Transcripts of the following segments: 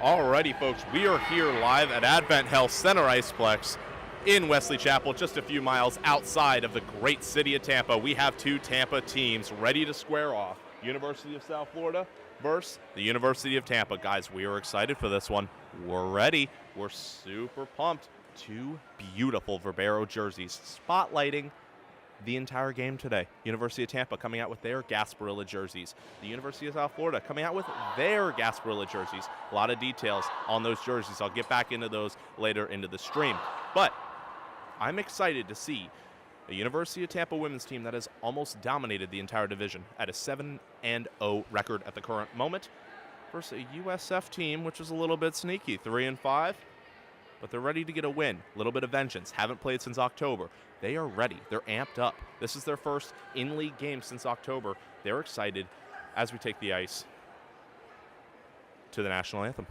Alrighty, folks, we are here live at AdventHealth Center Iceplex in Wesley Chapel, just a few miles outside of the great city of Tampa. We have two Tampa teams ready to square off. University of South Florida versus the University of Tampa. Guys, we are excited for this one. We're ready. We're super pumped. Two beautiful Verbero jerseys spotlighting the entire game today. University of Tampa coming out with their Gasparilla jerseys. The University of South Florida coming out with their Gasparilla jerseys. A lot of details on those jerseys. I'll get back into those later into the stream. But I'm excited to see a University of Tampa women's team that has almost dominated the entire division at a 7-0 record at the current moment versus a USF team which is a little bit sneaky, 3-5. But they're ready to get a win. A little bit of vengeance. Haven't played since October. They are ready. They're amped up. This is their first in-league game since October. They're excited as we take the ice to the national anthem.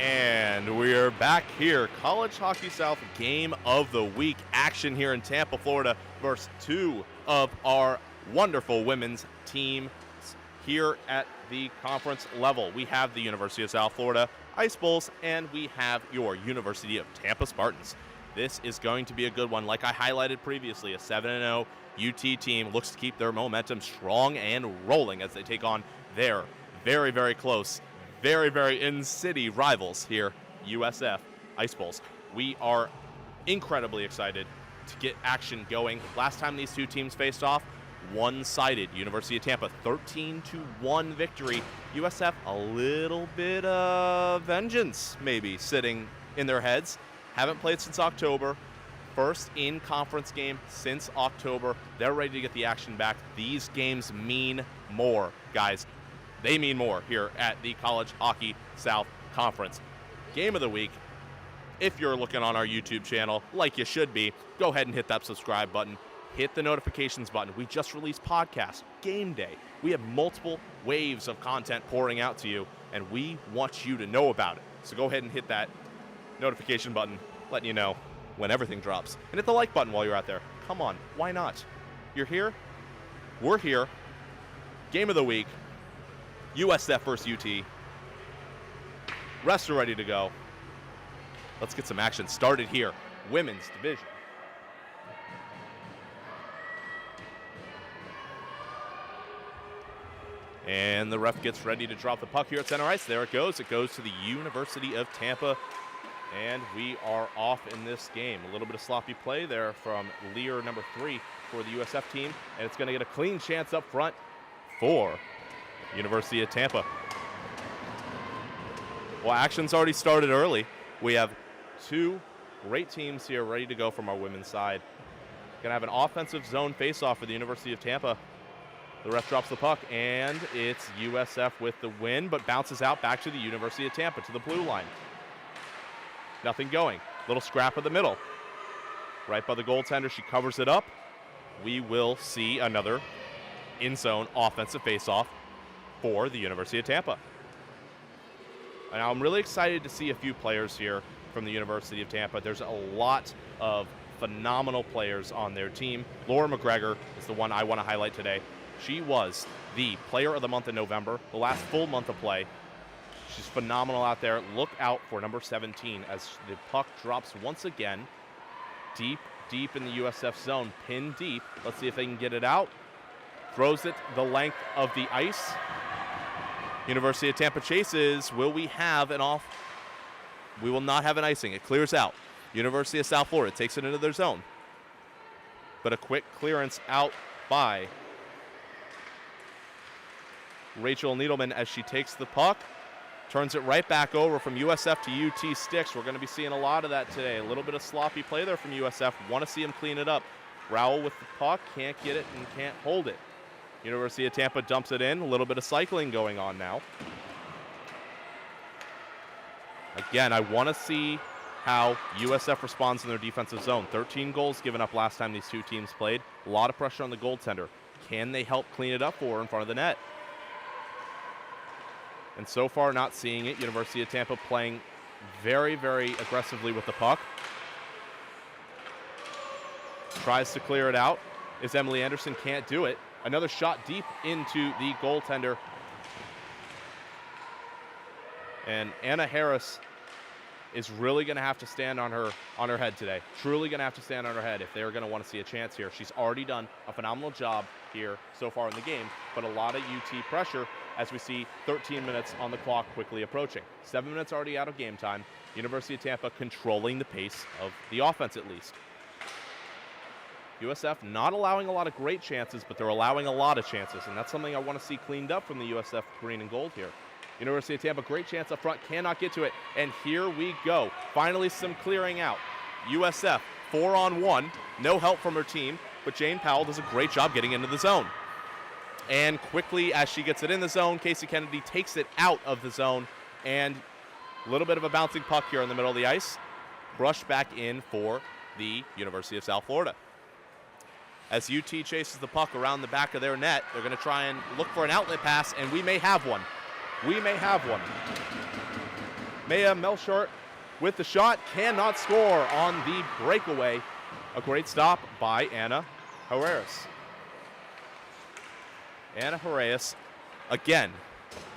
And we are back here. College Hockey South Game of the Week action here in Tampa, Florida versus two of our wonderful women's teams here at the conference level. We have the University of South Florida Ice Bulls, and we have your University of Tampa Spartans. This is going to be a good one. Like I highlighted previously, a 7-0 UT team looks to keep their momentum strong and rolling as they take on their very, very close, very, very in-city rivals here, USF Ice Bulls. We are incredibly excited to get action going. Last time these two teams faced off, one-sided. University of Tampa, 13-1 victory. USF, a little bit of vengeance maybe sitting in their heads. Haven't played since October. First in-conference game since October. They're ready to get the action back. These games mean more, guys. They mean more here at the College Hockey South Conference. Game of the week. If you're looking on our YouTube channel, like you should be, go ahead and hit that subscribe button. Hit the notifications button. We just released podcasts, game day. We have multiple waves of content pouring out to you, and we want you to know about it. So go ahead and hit that notification button, letting you know when everything drops. And hit the like button while you're out there. Come on, why not? You're here. We're here. Game of the week. USF versus UT. Refs are ready to go. Let's get some action started here. Women's division. And the ref gets ready to drop the puck here at center ice. There it goes. It goes to the University of Tampa. And we are off in this game. A little bit of sloppy play there from Lear number 3 for the USF team. And it's going to get a clean chance up front for University of Tampa. Well, action's already started early. We have two great teams here ready to go from our women's side. Going to have an offensive zone faceoff for the University of Tampa. The ref drops the puck, and it's USF with the win, but bounces out back to the University of Tampa, to the blue line. Nothing going. Little scrap of the middle. right by the goaltender. She covers it up. We will see another in-zone offensive faceoff for the University of Tampa. And I'm really excited to see a few players here from the University of Tampa. There's a lot of phenomenal players on their team. Laura McGregor is the one I want to highlight today. She was the player of the month in November, the last full month of play. She's phenomenal out there. Look out for number 17 as the puck drops once again deep in the USF zone, pinned deep. Let's see if they can get it out. Throws it the length of the ice. University of Tampa chases. Will we have an off? We will not have an icing. It clears out. University of South Florida takes it into their zone. But a quick clearance out by Rachel Needleman as she takes the puck. Turns it right back over from USF to UT sticks. We're going to be seeing a lot of that today. A little bit of sloppy play there from USF. Want to see them clean it up. Rowell with the puck. Can't get it and can't hold it. University of Tampa dumps it in. A little bit of cycling going on now. Again, I want to see how USF responds in their defensive zone. 13 goals given up last time these two teams played. A lot of pressure on the goaltender. Can they help clean it up for her in front of the net? And so far, not seeing it. University of Tampa playing very, very aggressively with the puck. Tries to clear it out. Is Emily Anderson, can't do it. Another shot deep into the goaltender. And Anna Harris is really going to have to stand on her head today. Truly going to have to stand on her head if they're going to want to see a chance here. She's already done a phenomenal job here so far in the game, but a lot of UT pressure as we see 13 minutes on the clock quickly approaching. 7 minutes already out of game time. University of Tampa controlling the pace of the offense at least. USF not allowing a lot of great chances, but they're allowing a lot of chances, and that's something I want to see cleaned up from the USF green and gold here. University of Tampa, great chance up front, cannot get to it, and here we go. Finally some clearing out. USF 4-on-1, no help from her team, but Jane Powell does a great job getting into the zone. And quickly, as she gets it in the zone, Casey Kennedy takes it out of the zone, and a little bit of a bouncing puck here in the middle of the ice. Brushed back in for the University of South Florida. As UT chases the puck around the back of their net, they're going to try and look for an outlet pass, and we may have one. We may have one. Maya Melchart with the shot, cannot score on the breakaway. A great stop by Anna Herreras. Anna Herreras, again,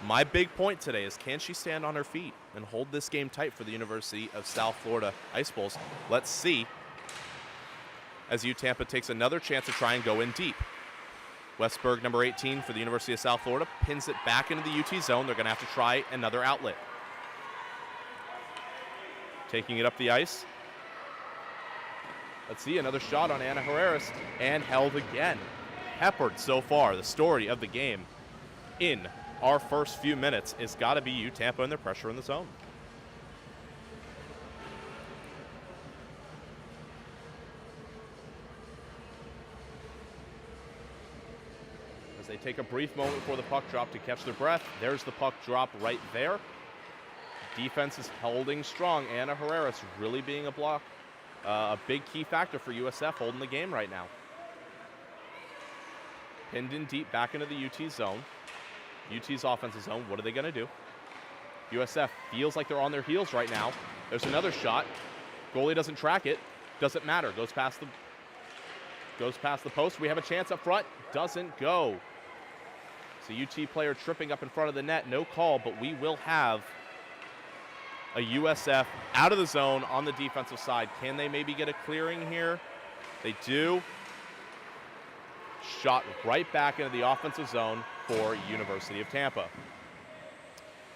my big point today is can she stand on her feet and hold this game tight for the University of South Florida Ice Bulls? Let's see as Tampa takes another chance to try and go in deep. Westberg, number 18 for the University of South Florida, pins it back into the UT zone. They're going to have to try another outlet. Taking it up the ice. Let's see, another shot on Anna Herreras, and held again. Peppered so far. The story of the game in our first few minutes has got to be Tampa and their pressure in the zone. As they take a brief moment before the puck drop to catch their breath, there's the puck drop right there. Defense is holding strong. Anna Herreras really being a big key factor for USF holding the game right now. Pinned in deep back into the UT zone. UT's offensive zone, what are they going to do? USF feels like they're on their heels right now. There's another shot. Goalie doesn't track it. Doesn't matter. Goes past the post. We have a chance up front. Doesn't go. It's a UT player tripping up in front of the net. No call, but we will have a USF out of the zone on the defensive side. Can they maybe get a clearing here? They do. Shot right back into the offensive zone for University of Tampa.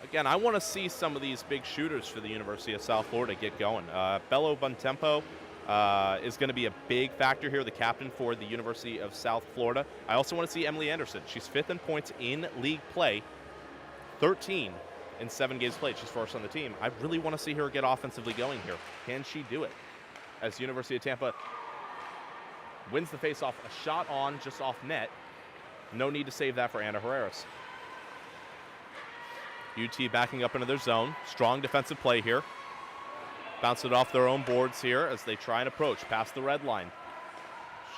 Again, I want to see some of these big shooters for the University of South Florida get going. Bello Bontempo is going to be a big factor here, the captain for the University of South Florida. I also want to see Emily Anderson. She's 5th in points in league play, 13 in 7 games played. She's first on the team. I really want to see her get offensively going here. Can she do it? As University of Tampa wins the faceoff, a shot on just off net. No need to save that for Anna Herreras. UT backing up into their zone. Strong defensive play here. Bounce it off their own boards here as they try and approach past the red line.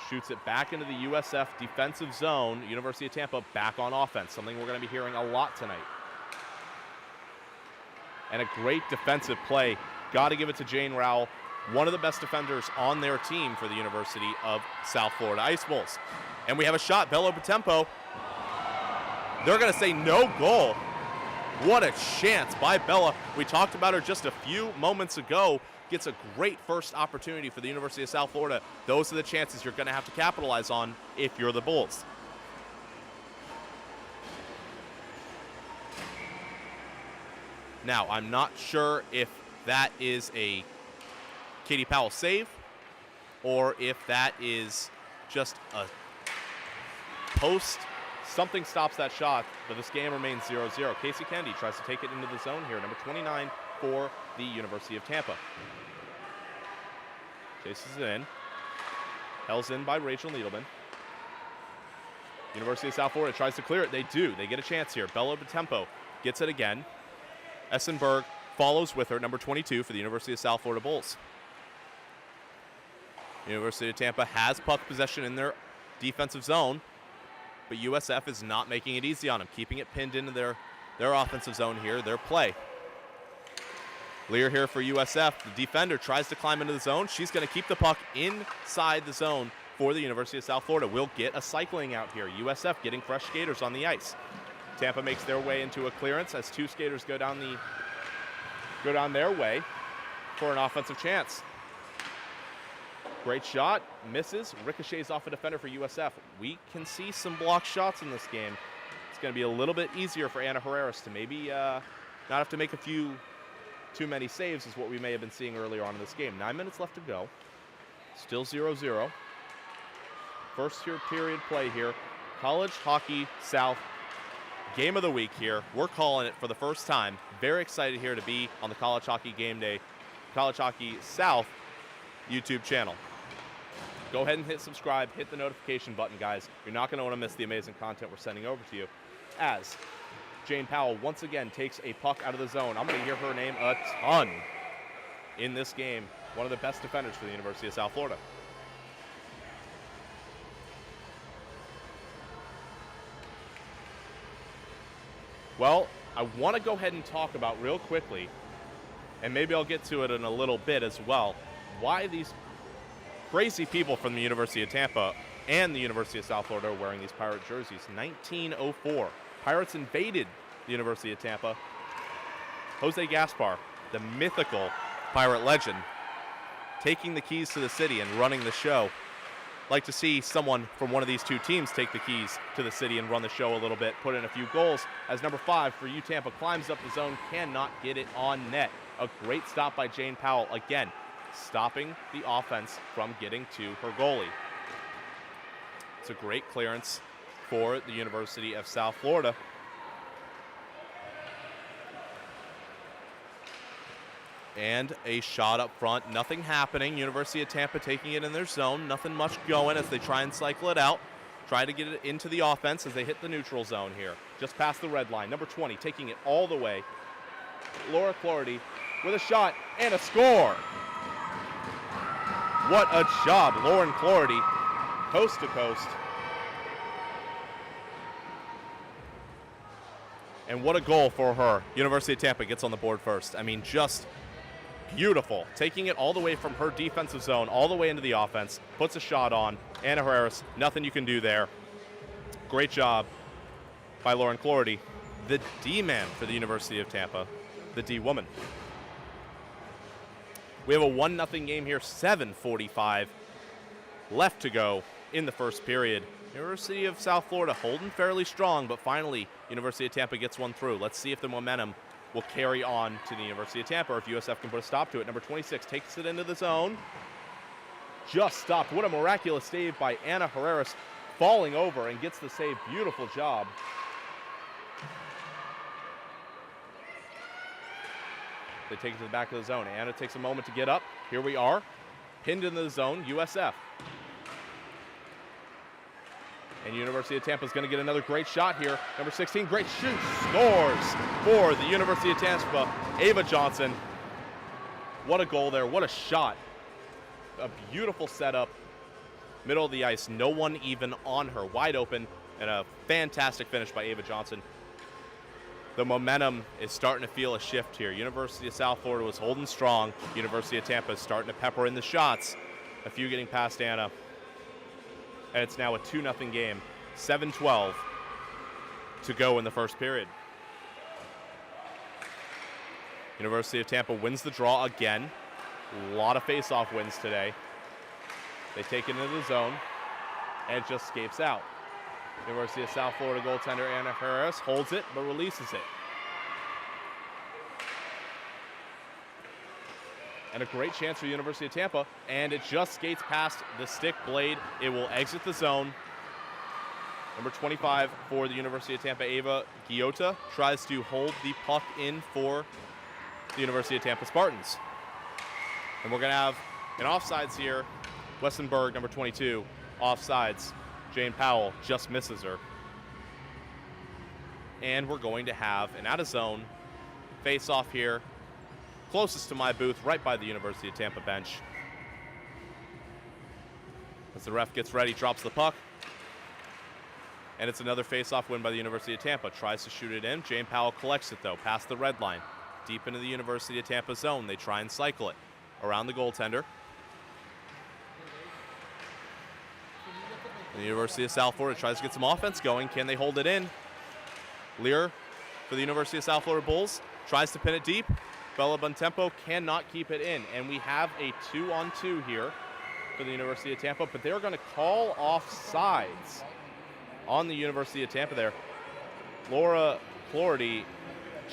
Shoots it back into the USF defensive zone. University of Tampa back on offense, something we're going to be hearing a lot tonight. And a great defensive play. Got to give it to Jane Rowell, one of the best defenders on their team for the University of South Florida Ice Bulls. And we have a shot, Bello Patempo. They're going to say no goal. What a chance by Bella. We talked about her just a few moments ago. Gets a great first opportunity for the University of South Florida. Those are the chances you're going to have to capitalize on if you're the Bulls. Now, I'm not sure if that is a Katie Powell save or if that is just a post. Something stops that shot, but this game remains 0-0. Casey Kennedy tries to take it into the zone here, number 29 for the University of Tampa. Chases it in. Held in by Rachel Needleman. University of South Florida tries to clear it. They do. They get a chance here. Bello Patempo gets it again. Essenberg follows with her, number 22 for the University of South Florida Bulls. University of Tampa has puck possession in their defensive zone, but USF is not making it easy on them, keeping it pinned into their offensive zone here, their play. Lear here for USF. The defender tries to climb into the zone. She's going to keep the puck inside the zone for the University of South Florida. We'll get a cycling out here. USF getting fresh skaters on the ice. Tampa makes their way into a clearance as two skaters go down their way for an offensive chance. Great shot, misses, ricochets off a defender for USF. We can see some block shots in this game. It's going to be a little bit easier for Anna Herreras to maybe not have to make too many saves is what we may have been seeing earlier on in this game. 9 minutes left to go. Still 0-0. First period play here. College Hockey South game of the week here. We're calling it for the first time. Very excited here to be on the College Hockey Game Day, College Hockey South YouTube channel. Go ahead and hit subscribe, hit the notification button, guys. You're not going to want to miss the amazing content we're sending over to you. As Jane Powell once again takes a puck out of the zone. I'm going to hear her name a ton in this game. One of the best defenders for the University of South Florida. Well, I want to go ahead and talk about real quickly, and maybe I'll get to it in a little bit as well, why these crazy people from the University of Tampa and the University of South Florida are wearing these Pirate jerseys. 1904. Pirates invaded the University of Tampa. Jose Gaspar, the mythical Pirate legend, taking the keys to the city and running the show. Like to see someone from one of these two teams take the keys to the city and run the show a little bit, put in a few goals, as number 5 for U Tampa climbs up the zone, cannot get it on net. A great stop by Jane Powell, again, stopping the offense from getting to her goalie. It's a great clearance for the University of South Florida. And a shot up front. Nothing happening. University of Tampa taking it in their zone. Nothing much going as they try and cycle it out. Try to get it into the offense as they hit the neutral zone here. Just past the red line. Number 20 taking it all the way. Laura Clarity with a shot and a score. What a job. Lauren Clarity, coast to coast. And what a goal for her. University of Tampa gets on the board first. I mean, just beautiful. Taking it all the way from her defensive zone, all the way into the offense. Puts a shot on. Anna Herreras, nothing you can do there. Great job by Lauren Clarity, the D-man for the University of Tampa, the D-woman. We have a 1-0 game here, 7:45 left to go in the first period. University of South Florida holding fairly strong, but finally University of Tampa gets one through. Let's see if the momentum will carry on to the University of Tampa, or if USF can put a stop to it. Number 26 takes it into the zone. Just stopped. What a miraculous save by Anna Herreras, falling over and gets the save. Beautiful job. They take it to the back of the zone. Anna takes a moment to get up. Here we are. Pinned into the zone, USF. And University of Tampa is going to get another great shot here. Number 16, great shoot, scores for the University of Tampa. Ava Johnson What a goal there. What a shot. A beautiful setup. Middle of the ice. No one even on her. Wide open. And a fantastic finish by Ava Johnson. The momentum is starting to feel a shift here. University of South Florida was holding strong. University of Tampa is starting to pepper in the shots. A few getting past Anna. And it's now a 2-0 game. 7-12 to go in the first period. University of Tampa wins the draw again. A lot of face-off wins today. They take it into the zone, and it just escapes out. University of South Florida goaltender Anna Harris holds it, but releases it. And a great chance for University of Tampa, and it just skates past the stick blade. It will exit the zone. Number 25 for the University of Tampa, Ava Giota, tries to hold the puck in for the University of Tampa Spartans. And we're going to have an offsides here. Wessenberg, number 22, offsides. Jane Powell just misses her. And we're going to have an out-of-zone face-off here, closest to my booth, right by the University of Tampa bench. As the ref gets ready, drops the puck. And it's another face-off win by the University of Tampa. Tries to shoot it in. Jane Powell collects it, though, past the red line. Deep into the University of Tampa zone. They try and cycle it around the goaltender. The University of South Florida tries to get some offense going. Can they hold it in? Lear for the University of South Florida Bulls tries to pin it deep. Bella Bontempo cannot keep it in. And we have a 2-on-2 here for the University of Tampa, but they're going to call offsides on the University of Tampa there. Laura Clordy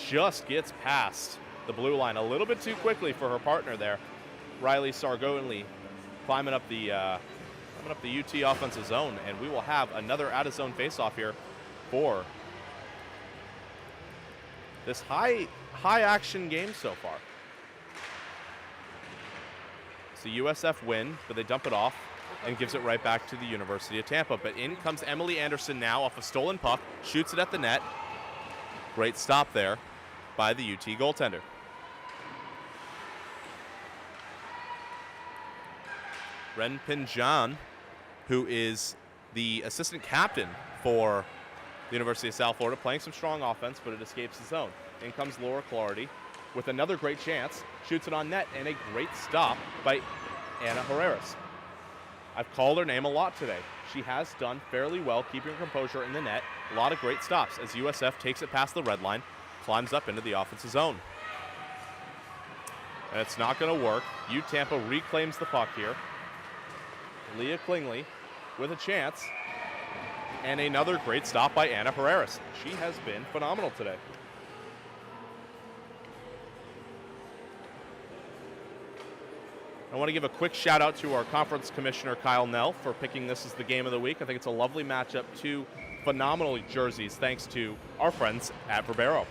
just gets past the blue line a little bit too quickly for her partner there. Riley Sargonley climbing up the UT offensive zone, and we will have another out-of-zone face-off here for this high-action game so far. It's a USF win, but they dump it off and gives it right back to the University of Tampa. But in comes Emily Anderson now off a stolen puck, shoots it at the net. Great stop there by the UT goaltender. Ren Pinjan, who is the assistant captain for the University of South Florida, playing some strong offense, but it escapes the zone. In comes Laura Clardy with another great chance, shoots it on net, and a great stop by Anna Herreras. I've called her name a lot today. She has done fairly well keeping her composure in the net. A lot of great stops as USF takes it past the red line, climbs up into the offensive zone. And it's not going to work. Tampa reclaims the puck here. Leah Klingler with a chance. And another great stop by Anna Herreras. She has been phenomenal today. I want to give a quick shout out to our conference commissioner, Kyle Nell, for picking this as the game of the week. I think it's a lovely matchup. Two phenomenal jerseys, thanks to our friends at Verbero.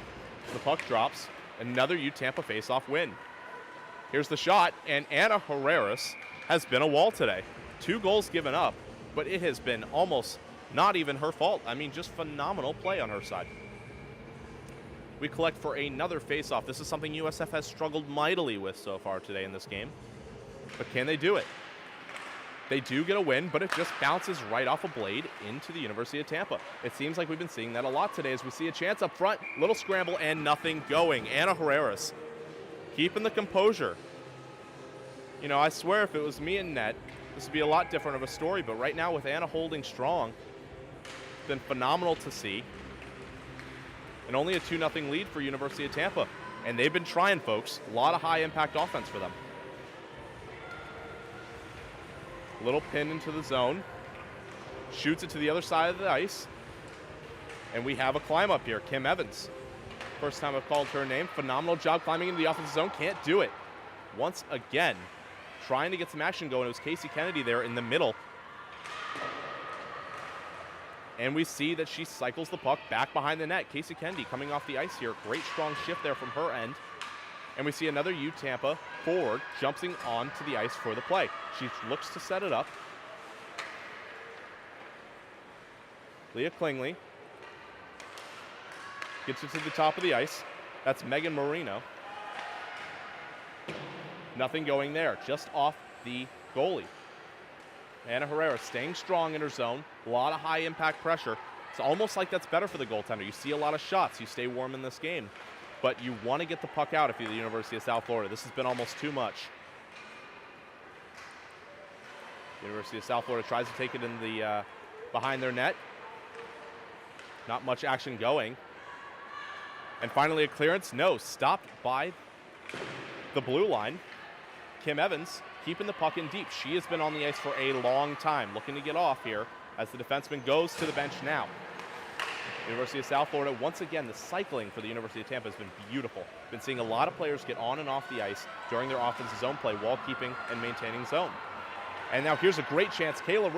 The puck drops. Another Tampa face-off win. Here's the shot, and Anna Herreras has been a wall today. 2 goals given up, but it has been almost not even her fault. I mean, just phenomenal play on her side. We collect for another face-off. This is something USF has struggled mightily with so far today in this game. But can they do it? They do get a win, but it just bounces right off a blade into the University of Tampa. It seems like we've been seeing that a lot today as we see a chance up front. Little scramble and nothing going. Anna Herreras keeping the composure. You know, I swear if it was me in net, this would be a lot different of a story. But right now with Anna holding strong, it's been phenomenal to see. And only a 2-0 lead for University of Tampa. And they've been trying, folks. A lot of high-impact offense for them. Little pin into the zone. Shoots it to the other side of the ice. And we have a climb up here. Kim Evans. First time I've called her name. Phenomenal job climbing into the offensive zone. Can't do it. Once again, trying to get some action going. It was Casey Kennedy there in the middle. And we see that she cycles the puck back behind the net. Casey Kennedy coming off the ice here. Great strong shift there from her end. And we see another Tampa forward jumping onto the ice for the play. She looks to set it up. Leah Klingler gets it to the top of the ice. That's Megan Marino. Nothing going there, just off the goalie. Ana Herrera staying strong in her zone. A lot of high impact pressure. It's almost like that's better for the goaltender. You see a lot of shots. You stay warm in this game. But you want to get the puck out if you're the University of South Florida. This has been almost too much. University of South Florida tries to take it in the behind their net. Not much action going. And finally a clearance. No, stopped by the blue line. Kim Evans keeping the puck in deep. She has been on the ice for a long time, looking to get off here as the defenseman goes to the bench now. University of South Florida, once again, the cycling for the University of Tampa has been beautiful. Been seeing a lot of players get on and off the ice during their offensive zone play while keeping and maintaining zone. And now here's a great chance. Kayla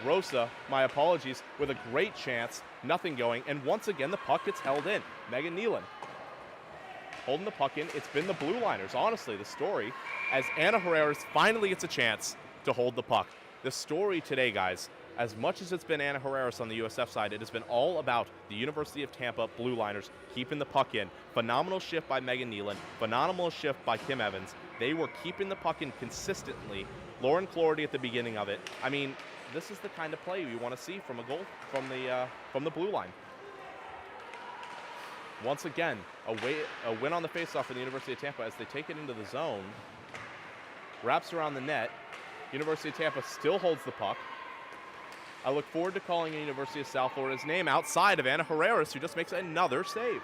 Rosa, my apologies, with a great chance. Nothing going. And once again, the puck gets held in. Megan Nealon holding the puck in. It's been the blue liners, honestly, the story, as Ana Herrera finally gets a chance to hold the puck. The story today, guys, as much as it's been Ana Herrera on the USF side, it has been all about the University of Tampa blue liners keeping the puck in. Phenomenal shift by Megan Nealon. Phenomenal shift by Kim Evans. They were keeping the puck in consistently. Lauren Clordy at the beginning of it. I mean, this is the kind of play you want to see from a goal from the blue line. Once again, a win on the faceoff for the University of Tampa as they take it into the zone. Wraps around the net. University of Tampa still holds the puck. I look forward to calling the University of South Florida's name outside of Ana Herrera, who just makes another save.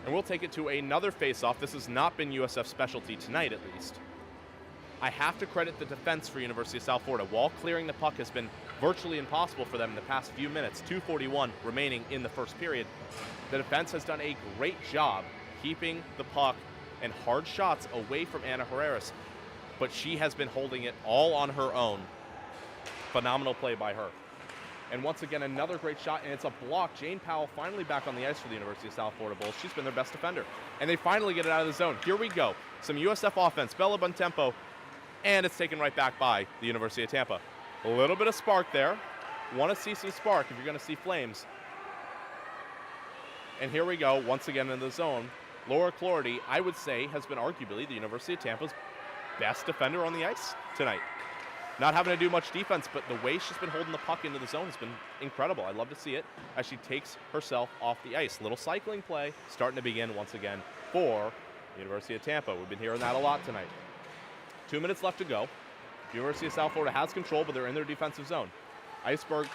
And we'll take it to another faceoff. This has not been USF specialty tonight, at least. I have to credit the defense for University of South Florida. While clearing the puck has been virtually impossible for them in the past few minutes, 2:41 remaining in the first period, the defense has done a great job keeping the puck and hard shots away from Ana Herrera, but she has been holding it all on her own. Phenomenal play by her. And once again, another great shot, and it's a block. Jane Powell finally back on the ice for the University of South Florida Bulls. She's been their best defender. And they finally get it out of the zone. Here we go. Some USF offense. Bella Bontempo. And it's taken right back by the University of Tampa. A little bit of spark there. Want to see some spark if you're going to see flames. And here we go, once again in the zone. Laura Clordy, I would say, has been arguably the University of Tampa's best defender on the ice tonight. Not having to do much defense, but the way she's been holding the puck into the zone has been incredible. I love to see it as she takes herself off the ice. Little cycling play starting to begin once again for the University of Tampa. We've been hearing that a lot tonight. 2 minutes left to go. The University of South Florida has control, but they're in their defensive zone. Iceberg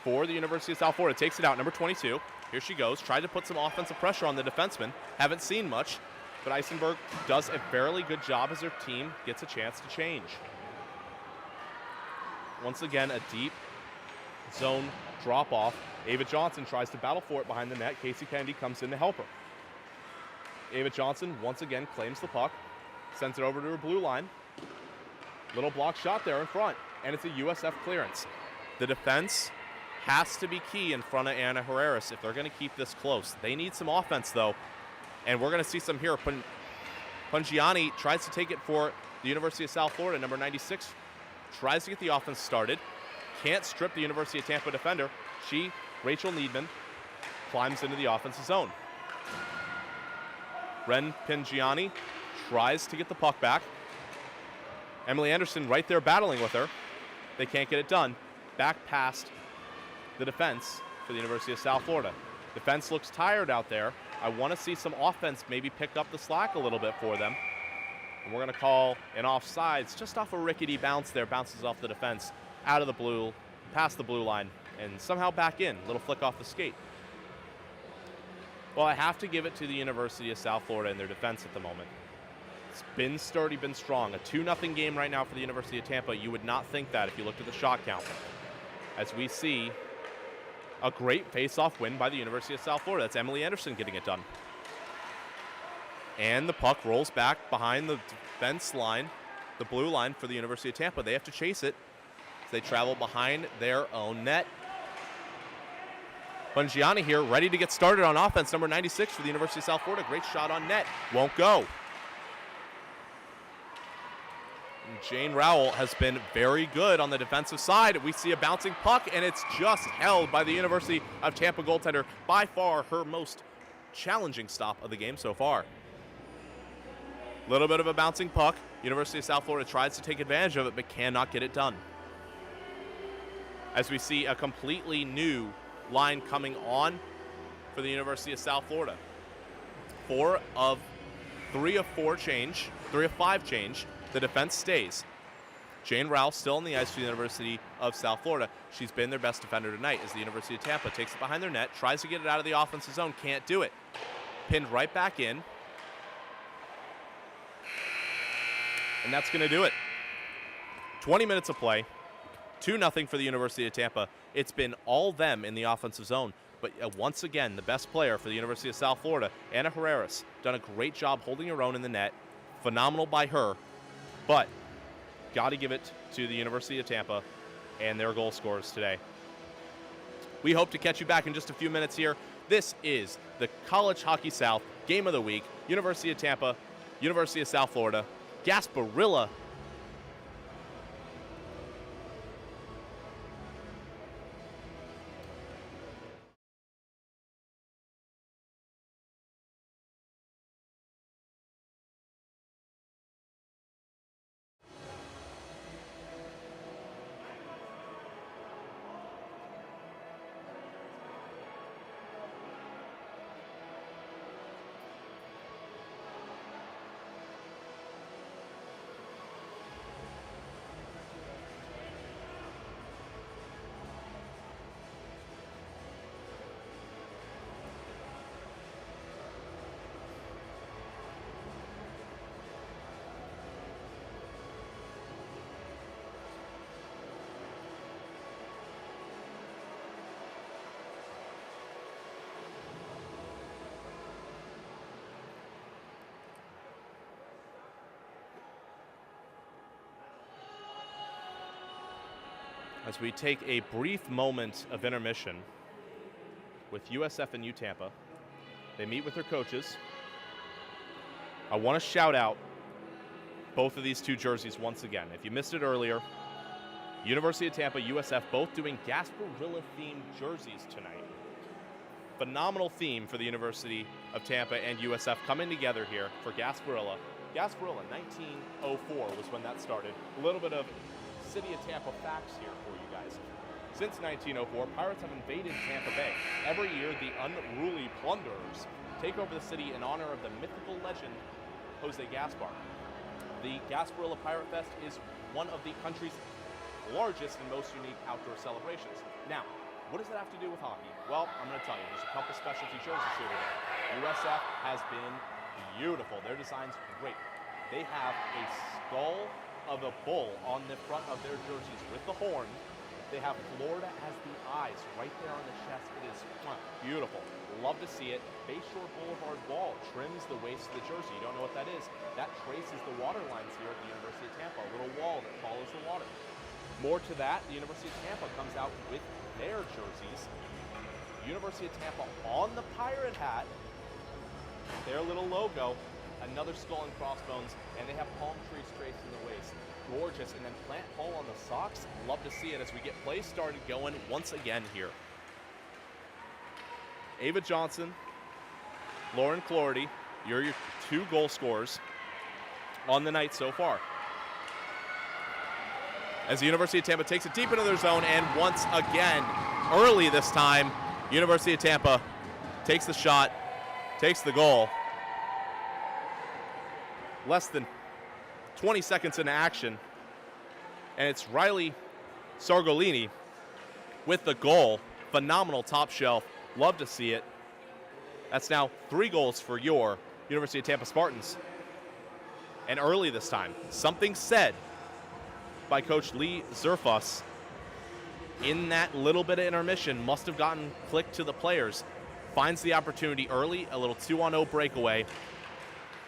for the University of South Florida takes it out, number 22. Here she goes, tried to put some offensive pressure on the defenseman. Haven't seen much, but Eisenberg does a fairly good job as her team gets a chance to change. Once again, a deep zone drop-off. Ava Johnson tries to battle for it behind the net. Casey Kennedy comes in to help her. Ava Johnson once again claims the puck, sends it over to her blue line. Little block shot there in front, and it's a USF clearance. The defense has to be key in front of Ana Herrera if they're going to keep this close. They need some offense, though, and we're going to see some here. Pungiani tries to take it for the University of South Florida, number 96. Tries to get the offense started. Can't strip the University of Tampa defender. Rachel Needman, climbs into the offensive zone. Ren Pungiani tries to get the puck back. Emily Anderson right there battling with her. They can't get it done. Back past the defense for the University of South Florida. Defense looks tired out there. I want to see some offense maybe pick up the slack a little bit for them. And we're going to call an offsides just off a rickety bounce there. Bounces off the defense, out of the blue, past the blue line, and somehow back in. Little flick off the skate. Well, I have to give it to the University of South Florida and their defense at the moment. It's been sturdy, been strong. A 2-0 game right now for the University of Tampa. You would not think that if you looked at the shot count. As we see a great face-off win by the University of South Florida. That's Emily Anderson getting it done. And the puck rolls back behind the defense line, the blue line for the University of Tampa. They have to chase it as they travel behind their own net. Pungiani here, ready to get started on offense. Number 96 for the University of South Florida. Great shot on net. Won't go. And Jane Rowell has been very good on the defensive side. We see a bouncing puck, and it's just held by the University of Tampa goaltender. By far her most challenging stop of the game so far. Little bit of a bouncing puck. University of South Florida tries to take advantage of it, but cannot get it done. As we see a completely new line coming on for the University of South Florida. 3 of 5 change. The defense stays. Jane Rowell still on the ice for the University of South Florida. She's been their best defender tonight as the University of Tampa takes it behind their net, tries to get it out of the offensive zone, can't do it. Pinned right back in. And that's going to do it. 20 minutes of play. 2-0 for the University of Tampa. It's been all them in the offensive zone. But once again, the best player for the University of South Florida, Anna Herreras, done a great job holding her own in the net. Phenomenal by her. But got to give it to the University of Tampa and their goal scorers today. We hope to catch you back in just a few minutes here. This is the College Hockey South Game of the Week. University of Tampa, University of South Florida, Gasparilla. As we take a brief moment of intermission with USF and Tampa. They meet with their coaches. I want to shout out both of these two jerseys once again. If you missed it earlier, University of Tampa, USF, both doing Gasparilla-themed jerseys tonight. Phenomenal theme for the University of Tampa and USF coming together here for Gasparilla. Gasparilla, 1904 was when that started. A little bit of City of Tampa facts here for you guys. Since 1904, pirates have invaded Tampa Bay. Every year, the unruly plunderers take over the city in honor of the mythical legend, Jose Gaspar. The Gasparilla Pirate Fest is one of the country's largest and most unique outdoor celebrations. Now, what does that have to do with hockey? Well, I'm going to tell you, there's a couple specialty jerseys here today. USF has been beautiful. Their design's great. They have a skull of a bull on the front of their jerseys with the horn. They have Florida as the eyes right there on the chest. It is beautiful. Love to see it. Bayshore Boulevard wall trims the waist of the jersey. You don't know what that is? That traces the water lines here at the University of Tampa, a little wall that follows the water. More to that, the University of Tampa comes out with their jerseys. University of Tampa on the pirate hat, their little logo, another skull and crossbones, and they have palm trees traced in the waist. Gorgeous. And then plant hole on the socks. Love to see it as we get play started going once again here. Ava Johnson, Lauren Clordy, you're your two goal scorers on the night so far. As the University of Tampa takes it deep into their zone, and once again, early this time, University of Tampa takes the shot, takes the goal. Less than 20 seconds into action, and it's Riley Sargolini with the goal. Phenomenal top shelf. Love to see it. That's now 3 goals for your University of Tampa Spartans. And early this time, something said by Coach Lee Zerfuss in that little bit of intermission must have gotten clicked to the players. Finds the opportunity early, a little 2-on-0 breakaway,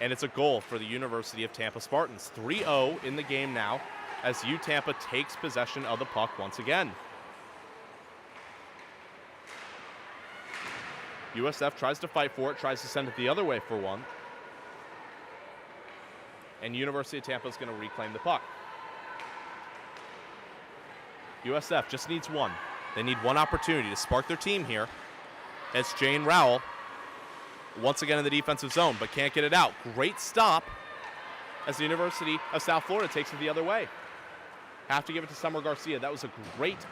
and it's a goal for the University of Tampa Spartans. 3-0 in the game now as Tampa takes possession of the puck once again. USF tries to fight for it, tries to send it the other way for one. And University of Tampa is going to reclaim the puck. USF just needs one. They need one opportunity to spark their team here as Jane Rowell once again in the defensive zone, but can't get it out. Great stop as the University of South Florida takes it the other way. Have to give it to Summer Garcia. That was a great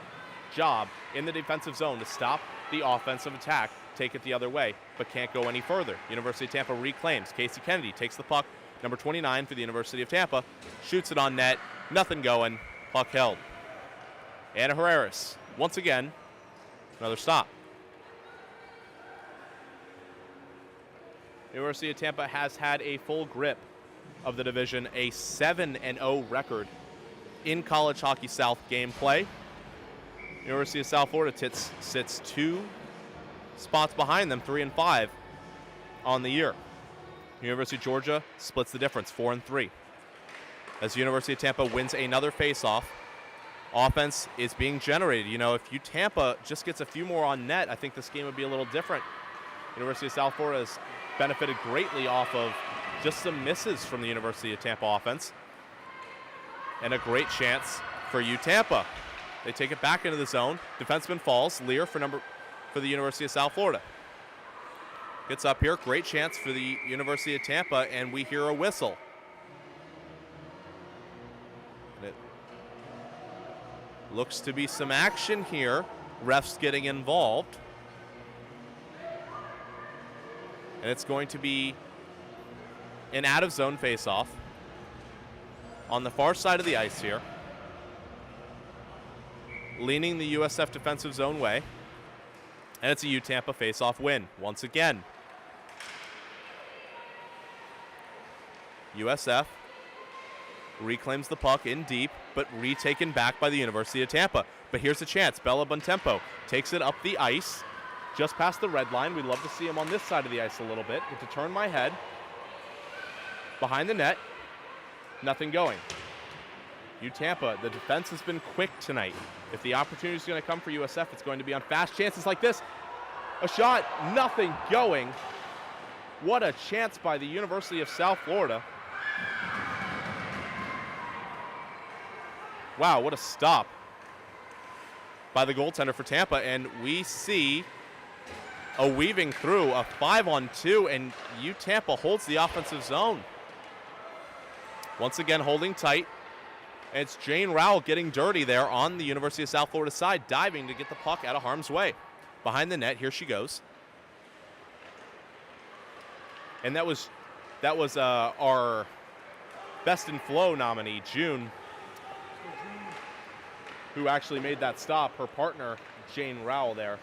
job in the defensive zone to stop the offensive attack, take it the other way, but can't go any further. University of Tampa reclaims. Casey Kennedy takes the puck, number 29 for the University of Tampa, shoots it on net, nothing going, puck held. Anna Herreras, once again, another stop. University of Tampa has had a full grip of the division, a 7-0 record in College Hockey South gameplay. University of South Florida sits 2 spots behind them, 3-5 on the year. University of Georgia splits the difference, 4-3. As the University of Tampa wins another face-off, offense is being generated. You know, if Tampa just gets a few more on net, I think this game would be a little different. University of South Florida has benefited greatly off of just some misses from the University of Tampa offense. And a great chance for Tampa. They take it back into the zone. Defenseman falls. Lear for the University of South Florida. Gets up here. Great chance for the University of Tampa, and we hear a whistle. And it looks to be some action here. Refs getting involved. And it's going to be an out-of-zone face-off on the far side of the ice here, leaning the USF defensive zone way. And it's a Tampa face-off win once again. USF reclaims the puck in deep, but retaken back by the University of Tampa. But here's a chance. Bella Bontempo takes it up the ice, just past the red line. We'd love to see him on this side of the ice a little bit. Get to turn my head. Behind the net. Nothing going. Tampa, the defense has been quick tonight. If the opportunity is going to come for USF, it's going to be on fast chances like this. A shot, nothing going. What a chance by the University of South Florida. Wow, what a stop by the goaltender for Tampa. And we see a weaving through, a 5-on-2, and Tampa holds the offensive zone. Once again, holding tight. And it's Jane Rowell getting dirty there on the University of South Florida side, diving to get the puck out of harm's way. Behind the net, here she goes. And that was our Best in Flow nominee, June, who actually made that stop. Her partner, Jane Rowell, there.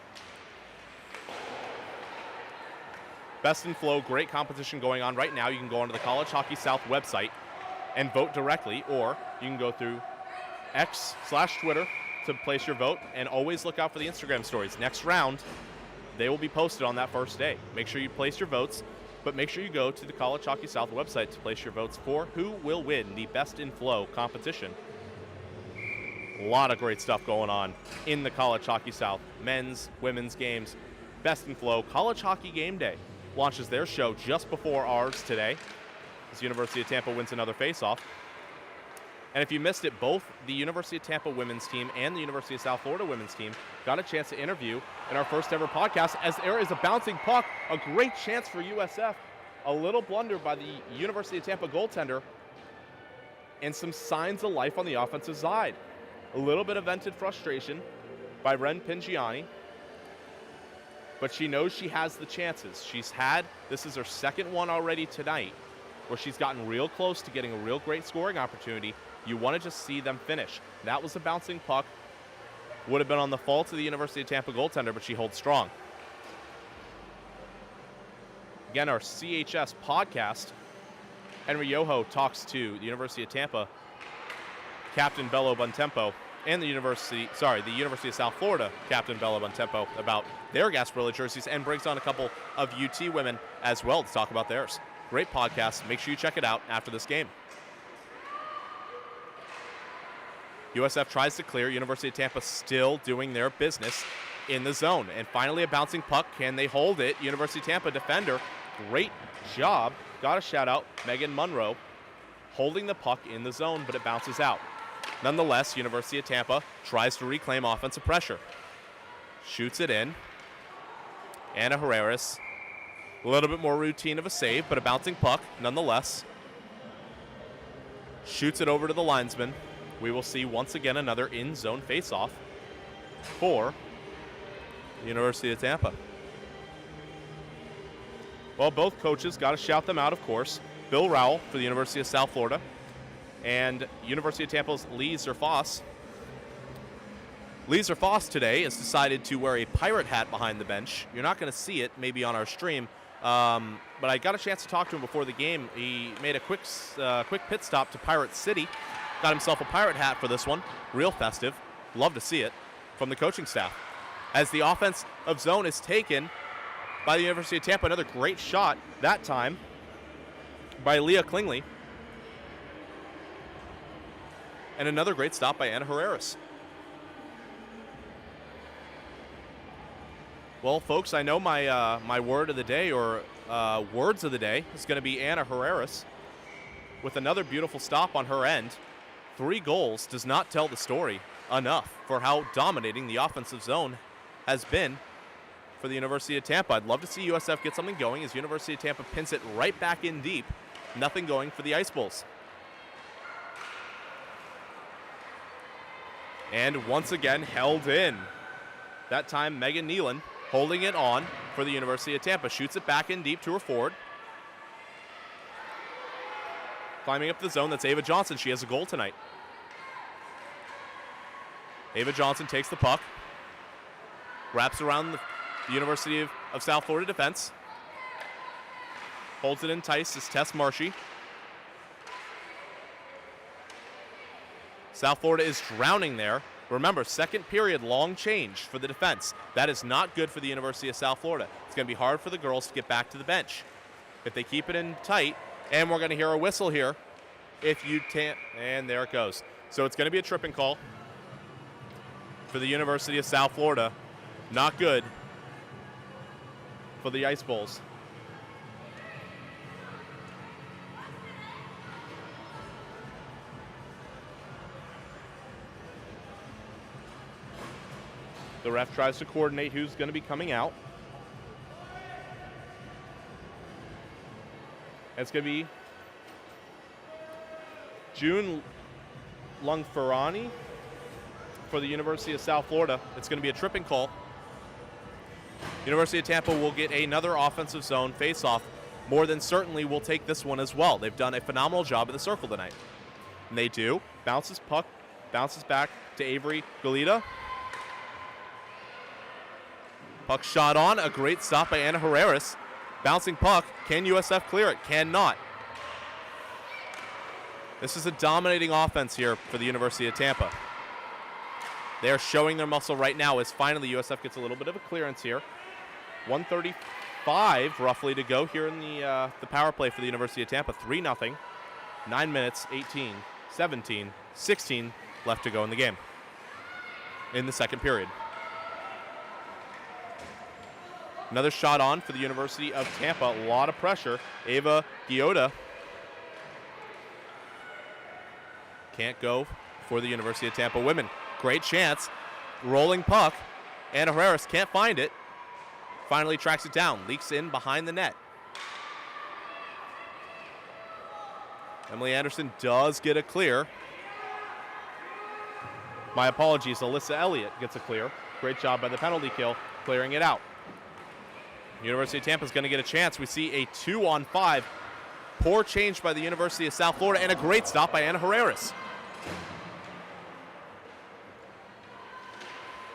Best in Flow, great competition going on right now. You can go onto the College Hockey South website and vote directly, or you can go through X/Twitter to place your vote, and always look out for the Instagram stories. Next round, they will be posted on that first day. Make sure you place your votes, but make sure you go to the College Hockey South website to place your votes for who will win the Best in Flow competition. A lot of great stuff going on in the College Hockey South. Men's, women's games, Best in Flow. College Hockey Game Day launches their show just before ours today, as University of Tampa wins another faceoff. And if you missed it, both the University of Tampa women's team and the University of South Florida women's team got a chance to interview in our first ever podcast, as there is a bouncing puck, a great chance for USF, a little blunder by the University of Tampa goaltender, and some signs of life on the offensive side. A little bit of vented frustration by Ren Pingiani, but she knows she has the chances. This is her second one already tonight, where she's gotten real close to getting a real great scoring opportunity. You want to just see them finish. That was a bouncing puck. Would have been on the fault of the University of Tampa goaltender, but she holds strong. Again, our CHS podcast, Henry Yoho talks to the University of Tampa captain Bello Bontempo and the University of South Florida captain Bello Bontempo about their Gasparilla jerseys, and brings on a couple of UT women as well to talk about theirs. Great podcast. Make sure you check it out after this game. USF tries to clear. University of Tampa still doing their business in the zone. And finally a bouncing puck. Can they hold it? University of Tampa defender, great job. Got a shout out, Megan Monroe, holding the puck in the zone, but it bounces out. Nonetheless, University of Tampa tries to reclaim offensive pressure. Shoots it in. Anna Herreras A little bit more routine of a save, but a bouncing puck nonetheless. Shoots it over to the linesman. We will see once again another in-zone face-off for the University of Tampa. Well, both coaches got to shout them out, of course. Bill Rowell for the University of South Florida and University of Tampa's Lee Zerfoss. Lee Zerfoss today has decided to wear a pirate hat behind the bench. You're not going to see it maybe on our stream, but I got a chance to talk to him before the game. He made a quick pit stop to Pirate City, got himself a pirate hat for this one. Real festive. Love to see it from the coaching staff. As the offense of zone is taken by the University of Tampa, another great shot that time by Leah Klingler. And another great stop by Anna Herreras. Well, folks, I know my word of the day, or words of the day, is going to be Anna Herreras with another beautiful stop on her end. 3 goals does not tell the story enough for how dominating the offensive zone has been for the University of Tampa. I'd love to see USF get something going as University of Tampa pins it right back in deep. Nothing going for the Ice Bulls. And once again held in. That time Megan Nealon holding it on for the University of Tampa. Shoots it back in deep to her forward. Climbing up the zone, that's Ava Johnson. She has a goal tonight. Ava Johnson takes the puck. Wraps around the University of South Florida defense. Holds it in tight as Tess Marshy. South Florida is drowning there. Remember, second period, long change for the defense. That is not good for the University of South Florida. It's going to be hard for the girls to get back to the bench. If they keep it in tight, and we're going to hear a whistle here. And there it goes. So it's going to be a tripping call for the University of South Florida. Not good for the Ice Bulls. The ref tries to coordinate who's going to be coming out. It's going to be June Lungferrani for the University of South Florida. It's going to be a tripping call. University of Tampa will get another offensive zone face-off. More than certainly will take this one as well. They've done a phenomenal job in the circle tonight. And they do. Puck bounces back to Avery Galita. Puck shot on. A great stop by Anna Herreras. Bouncing puck. Can USF clear it? Cannot. This is a dominating offense here for the University of Tampa. They are showing their muscle right now as finally USF gets a little bit of a clearance here. 1:35 roughly to go here in the power play for the University of Tampa. 3-0. 9 minutes, 18, 17, 16 left to go in the game. In the second period. Another shot on for the University of Tampa. A lot of pressure. Ava Giota can't go for the University of Tampa women. Great chance. Rolling puck. Anna Herreras can't find it. Finally tracks it down. Leaks in behind the net. Emily Anderson does get a clear. My apologies. Alyssa Elliott gets a clear. Great job by the penalty kill, clearing it out. University of Tampa is going to get a chance. We see a 2-on-5. Poor change by the University of South Florida and a great stop by Anna Herreras.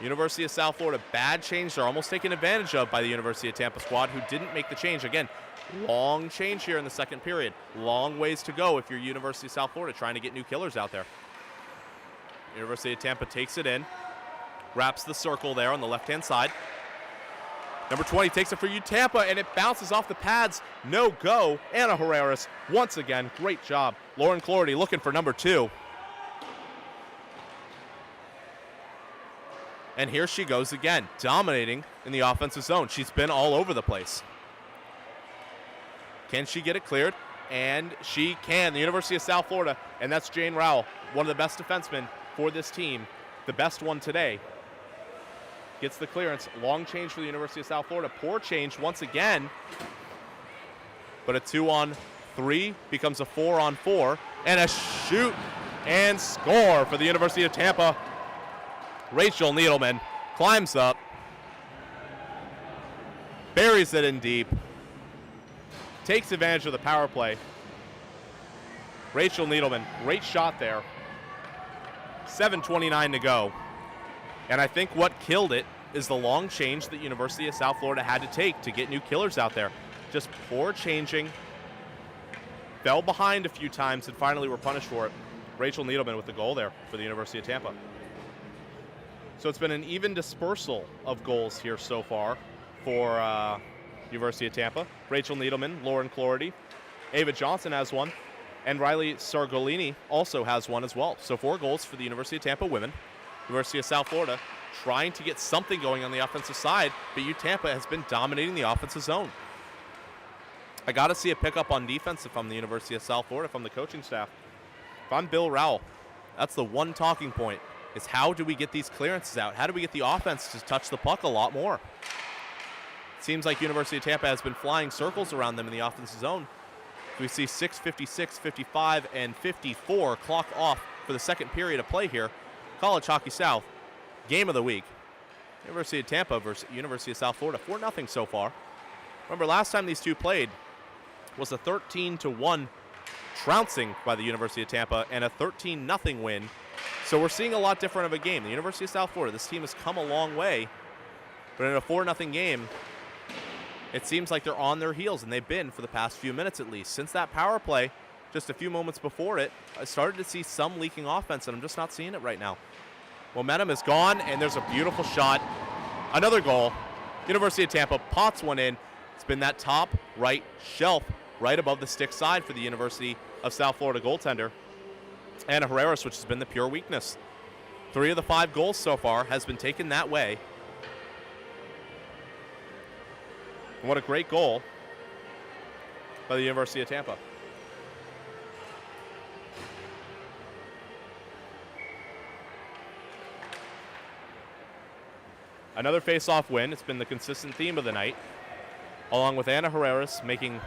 University of South Florida, bad change. They're almost taken advantage of by the University of Tampa squad who didn't make the change. Again, long change here in the second period. Long ways to go if you're University of South Florida trying to get new killers out there. University of Tampa takes it in. Wraps the circle there on the left-hand side. Number 20 takes it for you, Tampa, and it bounces off the pads. No go. Anna Herreras, once again, great job. Lauren Clorty looking for number 2. And here she goes again, dominating in the offensive zone. She's been all over the place. Can she get it cleared? And she can. The University of South Florida, and that's Jane Rowell, one of the best defensemen for this team, the best one today. Gets the clearance. Long change for the University of South Florida. Poor change once again but a 2-on-3 becomes a 4-on-4, and a shoot and score for the University of Tampa. Rachel Needleman climbs up, buries it in deep, takes advantage of the power play. Rachel Needleman, great shot there. 7:29 to go. And I think what killed it is the long change that University of South Florida had to take to get new killers out there. Just poor changing. Fell behind a few times and finally were punished for it. Rachel Needleman with the goal there for the University of Tampa. So it's been an even dispersal of goals here so far for University of Tampa. Rachel Needleman, Lauren Clority, Ava Johnson has one, and Riley Sargolini also has one as well. So 4 goals for the University of Tampa women. University of South Florida trying to get something going on the offensive side, but U Tampa has been dominating the offensive zone. I got to see a pickup on defense if I'm the University of South Florida, if I'm the coaching staff. If I'm Bill Rowell, that's the one talking point, is how do we get these clearances out? How do we get the offense to touch the puck a lot more? It seems like University of Tampa has been flying circles around them in the offensive zone. We see 6:56, 55, and 54 clock off for the second period of play here. College Hockey South, game of the week. University of Tampa versus University of South Florida, 4-0 so far. Remember, last time these two played was a 13-1 trouncing by the University of Tampa and a 13-0 win. So we're seeing a lot different of a game. The University of South Florida, this team has come a long way, but in a 4-0 game, it seems like they're on their heels, and they've been for the past few minutes at least. Since that power play, just a few moments before it, I started to see some leaking offense, and I'm just not seeing it right now. Momentum is gone, and there's a beautiful shot. Another goal. University of Tampa pots one in. It's been that top right shelf right above the stick side for the University of South Florida goaltender, Anna Herreras, which has been the pure weakness. 3 of the 5 goals so far has been taken that way. And what a great goal by the University of Tampa. Another face-off win. It's been the consistent theme of the night. Along with Anna Herreras making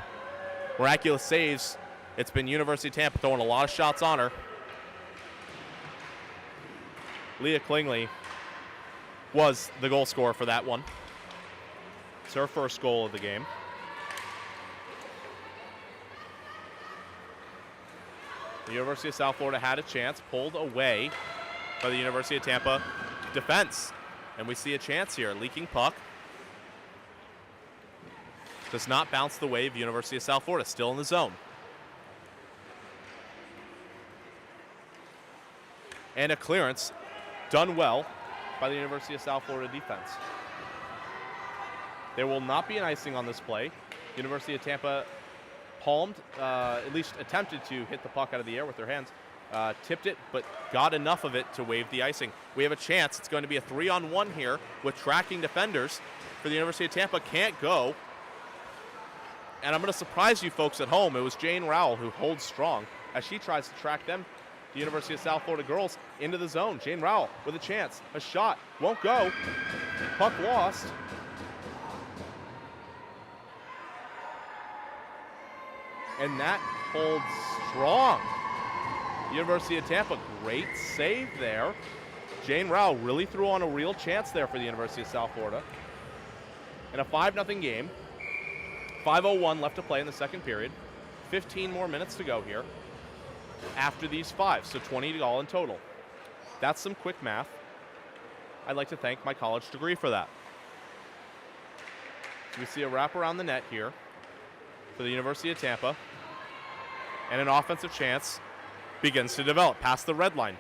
miraculous saves, it's been University of Tampa throwing a lot of shots on her. Leah Klingler was the goal scorer for that one. It's her first goal of the game. The University of South Florida had a chance, pulled away by the University of Tampa defense. And we see a chance here. Leaking puck. Does not bounce the way of University of South Florida. Still in the zone. And a clearance done well by the University of South Florida defense. There will not be an icing on this play. University of Tampa palmed, at least attempted to hit the puck out of the air with their hands. Tipped it, but got enough of it to waive the icing. We have a chance. It's going to be a 3-on-1 here with tracking defenders for the University of Tampa. Can't go. And I'm going to surprise you folks at home. It was Jane Rowell who holds strong as she tries to track them, the University of South Florida girls, into the zone. Jane Rowell with a chance. A shot. Won't go. Puck lost. And that holds strong. University of Tampa, great save there. Jane Rowell really threw on a real chance there for the University of South Florida. In a 5-0 game, 5:01 left to play in the second period. 15 more minutes to go here after these 5, so 20 all in total. That's some quick math. I'd like to thank my college degree for that. So we see a wrap around the net here for the University of Tampa, and an offensive chance begins to develop past the red line.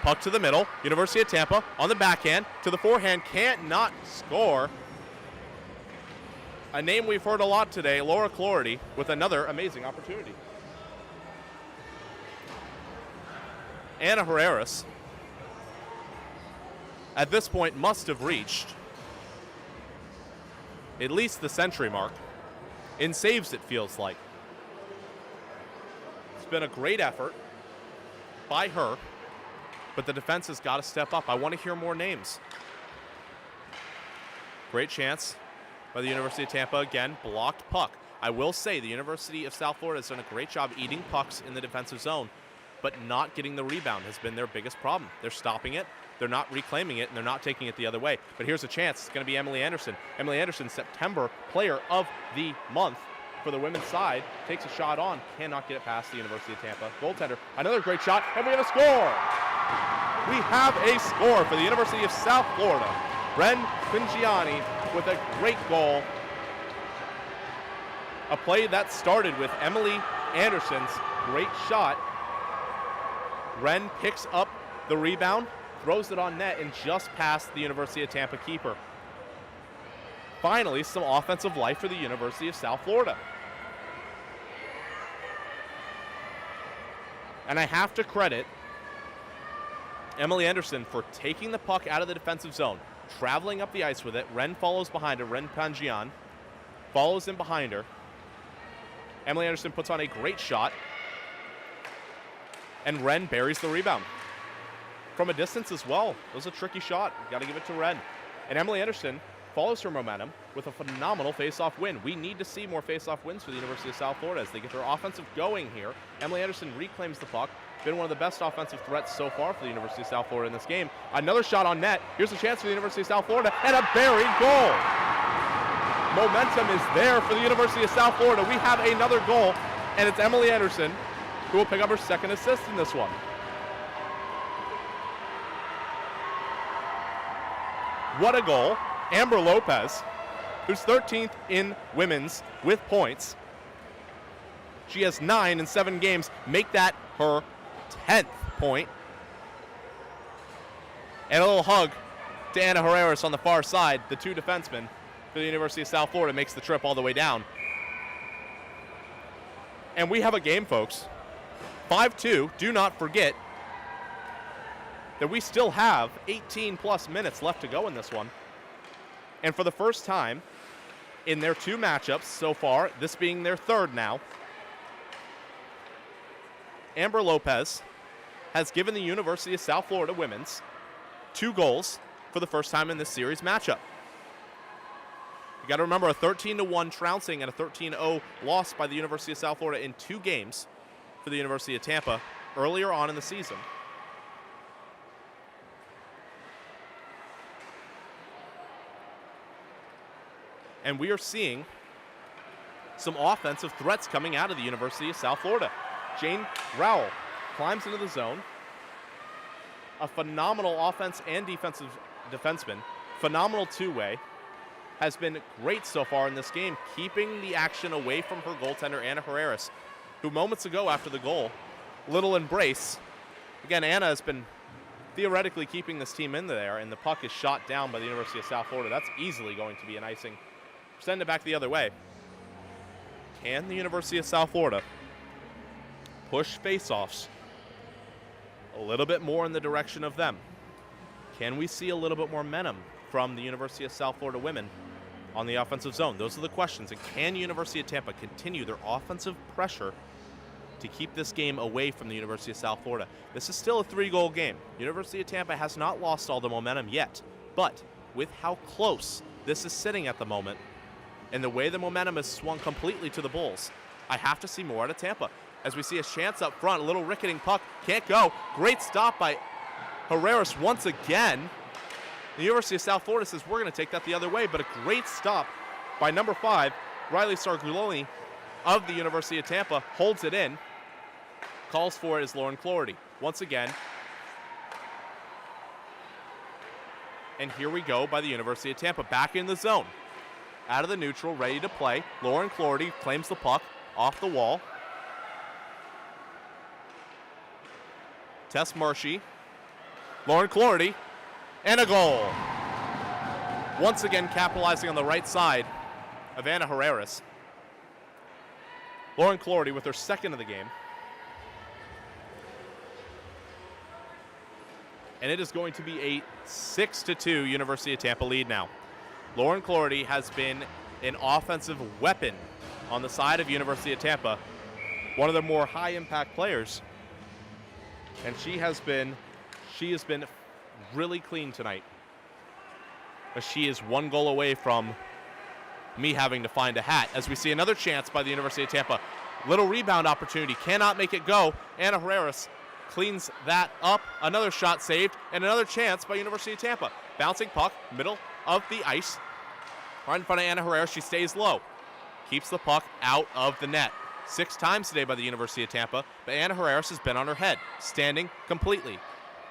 Puck to the middle. University of Tampa on the backhand to the forehand. Can't not score. A name we've heard a lot today, Laura Clority, with another amazing opportunity. Anna Herreras, at this point, must have reached at least the century mark. In saves, it feels like. It's been a great effort by her, but the defense has got to step up. I want to hear more names. Great chance by the University of Tampa. Again, blocked puck. I will say the University of South Florida has done a great job eating pucks in the defensive zone, but not getting the rebound has been their biggest problem. They're stopping it, they're not reclaiming it, and they're not taking it the other way. But here's a chance. It's going to be Emily Anderson. Emily Anderson, September Player of the Month for the women's side, takes a shot on, cannot get it past the University of Tampa goaltender. Another great shot, and we have a score! We have a score for the University of South Florida. Ren Quingiani with a great goal. A play that started with Emily Anderson's great shot. Ren picks up the rebound, throws it on net, and just past the University of Tampa keeper. Finally, some offensive life for the University of South Florida. And I have to credit Emily Anderson for taking the puck out of the defensive zone, traveling up the ice with it. Ren follows behind her. Ren Pangian follows in behind her. Emily Anderson puts on a great shot, and Ren buries the rebound. From a distance as well. It was a tricky shot. Got to give it to Ren. And Emily Anderson follows her momentum with a phenomenal face-off win. We need to see more face-off wins for the University of South Florida as they get their offensive going here. Emily Anderson reclaims the puck. Been one of the best offensive threats so far for the University of South Florida in this game. Another shot on net. Here's a chance for the University of South Florida, and a buried goal. Momentum is there for the University of South Florida. We have another goal, and it's Emily Anderson who will pick up her second assist in this one. What a goal. Amber Lopez, who's 13th in women's with points. She has 9 in 7 games. Make that her 10th point. And a little hug to Anna Herreras on the far side, the two defensemen for the University of South Florida, makes the trip all the way down. And we have a game, folks. 5-2. Do not forget that we still have 18-plus minutes left to go in this one. And for the first time in their 2 matchups so far, this being their 3rd now, Amber Lopez has given the University of South Florida women's 2 goals for the first time in this series matchup. You got to remember a 13-1 trouncing and a 13-0 loss by the University of South Florida in 2 games for the University of Tampa earlier on in the season. And we are seeing some offensive threats coming out of the University of South Florida. Jane Rowell climbs into the zone. A phenomenal offense and defensive defenseman. Phenomenal two-way. Has been great so far in this game, keeping the action away from her goaltender, Anna Herreras, who moments ago after the goal, little embrace. Again, Anna has been theoretically keeping this team in there, and the puck is shot down by the University of South Florida. That's easily going to be an icing. Send it back the other way. Can the University of South Florida push faceoffs a little bit more in the direction of them? Can we see a little bit more momentum from the University of South Florida women on the offensive zone? Those are the questions. And can University of Tampa continue their offensive pressure to keep this game away from the University of South Florida? This is still a 3-goal game. University of Tampa has not lost all the momentum yet, but with how close this is sitting at the moment and the way the momentum has swung completely to the Bulls, I have to see more out of Tampa. As we see a chance up front, a little ricketing puck, can't go. Great stop by Herreras once again. The University of South Florida says we're going to take that the other way, but a great stop by number 5, Riley Sarguloni of the University of Tampa, holds it in. Calls for it is Lauren Clorty. Once again. And here we go by the University of Tampa, back in the zone. Out of the neutral, ready to play. Lauren Clorty claims the puck off the wall. Tess Marshy. Lauren Clorty. And a goal. Once again capitalizing on the right side of Anna Herreras. Lauren Clorty with her 2nd of the game. And it is going to be a 6-2 University of Tampa lead now. Lauren Clorty has been an offensive weapon on the side of University of Tampa. One of the more high-impact players. And she has been really clean tonight. But she is 1 goal away from me having to find a hat as we see another chance by the University of Tampa. Little rebound opportunity, cannot make it go. Anna Herreras cleans that up. Another shot saved, and another chance by University of Tampa. Bouncing puck, middle of the ice. Right in front of Anna Herreras, she stays low. Keeps the puck out of the net. 6 times today by the University of Tampa, but Anna Herreras has been on her head, standing completely.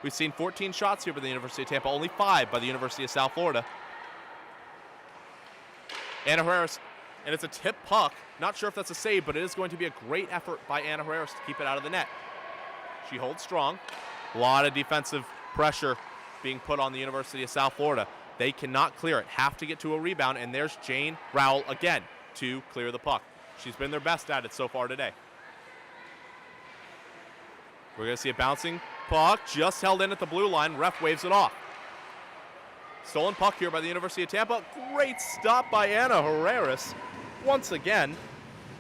We've seen 14 shots here by the University of Tampa, only 5 by the University of South Florida. Anna Herreras, and it's a tip puck. Not sure if that's a save, but it is going to be a great effort by Anna Herreras to keep it out of the net. She holds strong. A lot of defensive pressure being put on the University of South Florida. They cannot clear it, have to get to a rebound, and there's Jane Rowell again to clear the puck. She's been their best at it so far today. We're going to see a bouncing puck just held in at the blue line. Ref waves it off. Stolen puck here by the University of Tampa. Great stop by Anna Herreras. Once again,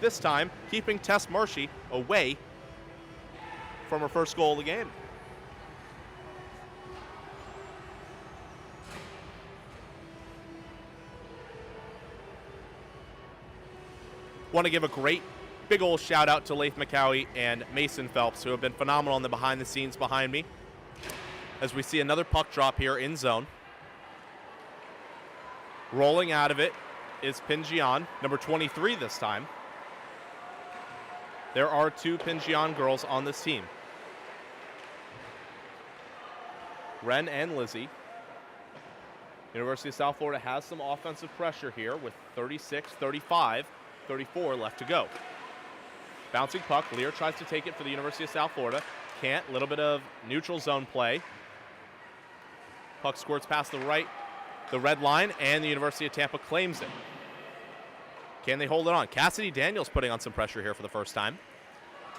this time keeping Tess Marshy away from her first goal of the game. Want to give a great big old shout out to Leif McCowie and Mason Phelps, who have been phenomenal on the behind the scenes behind me. As we see another puck drop here in zone. Rolling out of it is Pingion, number 23 this time. There are 2 Pingion girls on this team. Ren and Lizzie. University of South Florida has some offensive pressure here with 36, 35, 34 left to go. Bouncing puck. Lear tries to take it for the University of South Florida. Can't. Little bit of neutral zone play. Puck squirts past the red line, and the University of Tampa claims it. Can they hold it on? Cassidy Daniels putting on some pressure here for the first time.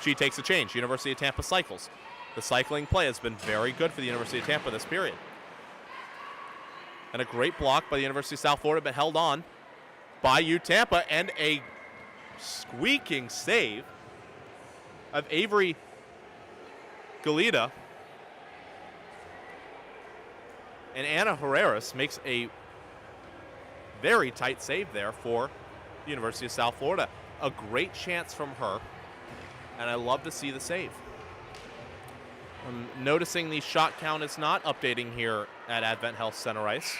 She takes a change. University of Tampa cycles. The cycling play has been very good for the University of Tampa this period. And a great block by the University of South Florida, but held on by U Tampa, and a squeaking save of Avery Galita. And Anna Herreras makes a very tight save there for the University of South Florida. A great chance from her, and I love to see the save. I'm noticing the shot count is not updating here at AdventHealth Center Ice,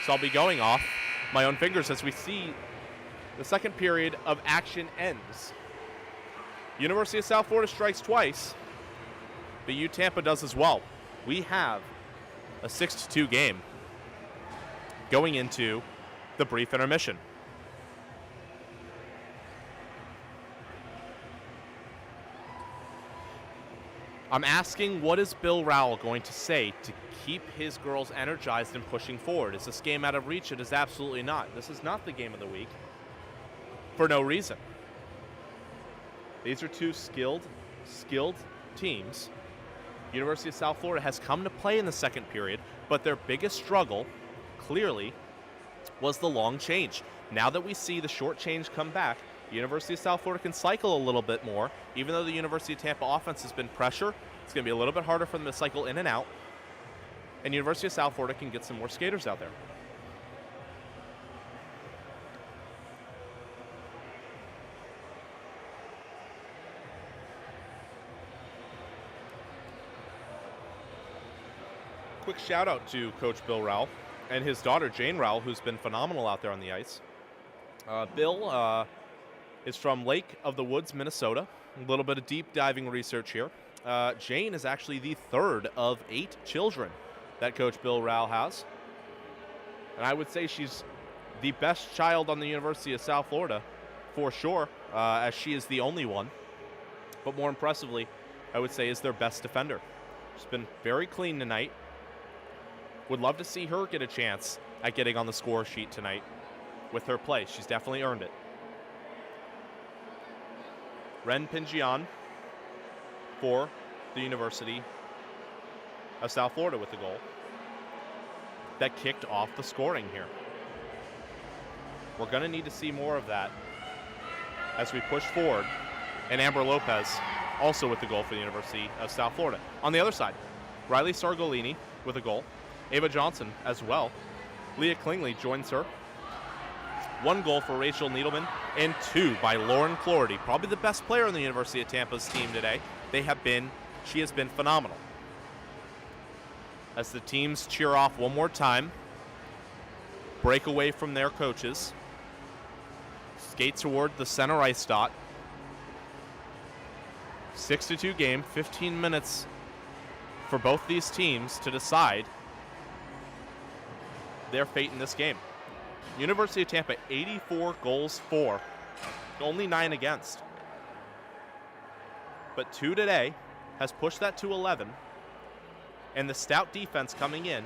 so I'll be going off my own fingers as we see the second period of action ends. University of South Florida strikes twice, but U Tampa does as well. We have a 6-2 game going into the brief intermission. I'm asking, what is Bill Rowell going to say to keep his girls energized and pushing forward? Is this game out of reach? It is absolutely not. This is not the game of the week for no reason. These are 2 skilled teams. University of South Florida has come to play in the second period, but their biggest struggle, clearly, was the long change. Now that we see the short change come back, University of South Florida can cycle a little bit more. Even though the University of Tampa offense has been pressure, it's going to be a little bit harder for them to cycle in and out. And University of South Florida can get some more skaters out there. Quick shout out to Coach Bill Rowell and his daughter Jane Rowell, who's been phenomenal out there on the ice. Bill is from Lake of the Woods, Minnesota. A little bit of deep diving research here. Jane is actually the 3rd of 8 children that Coach Bill Rowell has. And I would say she's the best child on the University of South Florida for sure, as she is the only one. But more impressively, I would say is their best defender. She's been very clean tonight. Would love to see her get a chance at getting on the score sheet tonight with her play. She's definitely earned it. Ren Pingion for the University of South Florida with the goal that kicked off the scoring here. We're going to need to see more of that as we push forward. And Amber Lopez also with the goal for the University of South Florida. On the other side, Riley Sargolini with a goal. Ava Johnson as well. Leah Klingley joins her. 1 goal for Rachel Needleman, and 2 by Lauren Clordy. Probably the best player on the University of Tampa's team today. She has been phenomenal. As the teams cheer off one more time, break away from their coaches, skate toward the center ice dot. 6-2 game, 15 minutes for both these teams to decide their fate in this game. University of Tampa, 84 goals for, only 9 against. But 2 today has pushed that to 11, and the stout defense coming in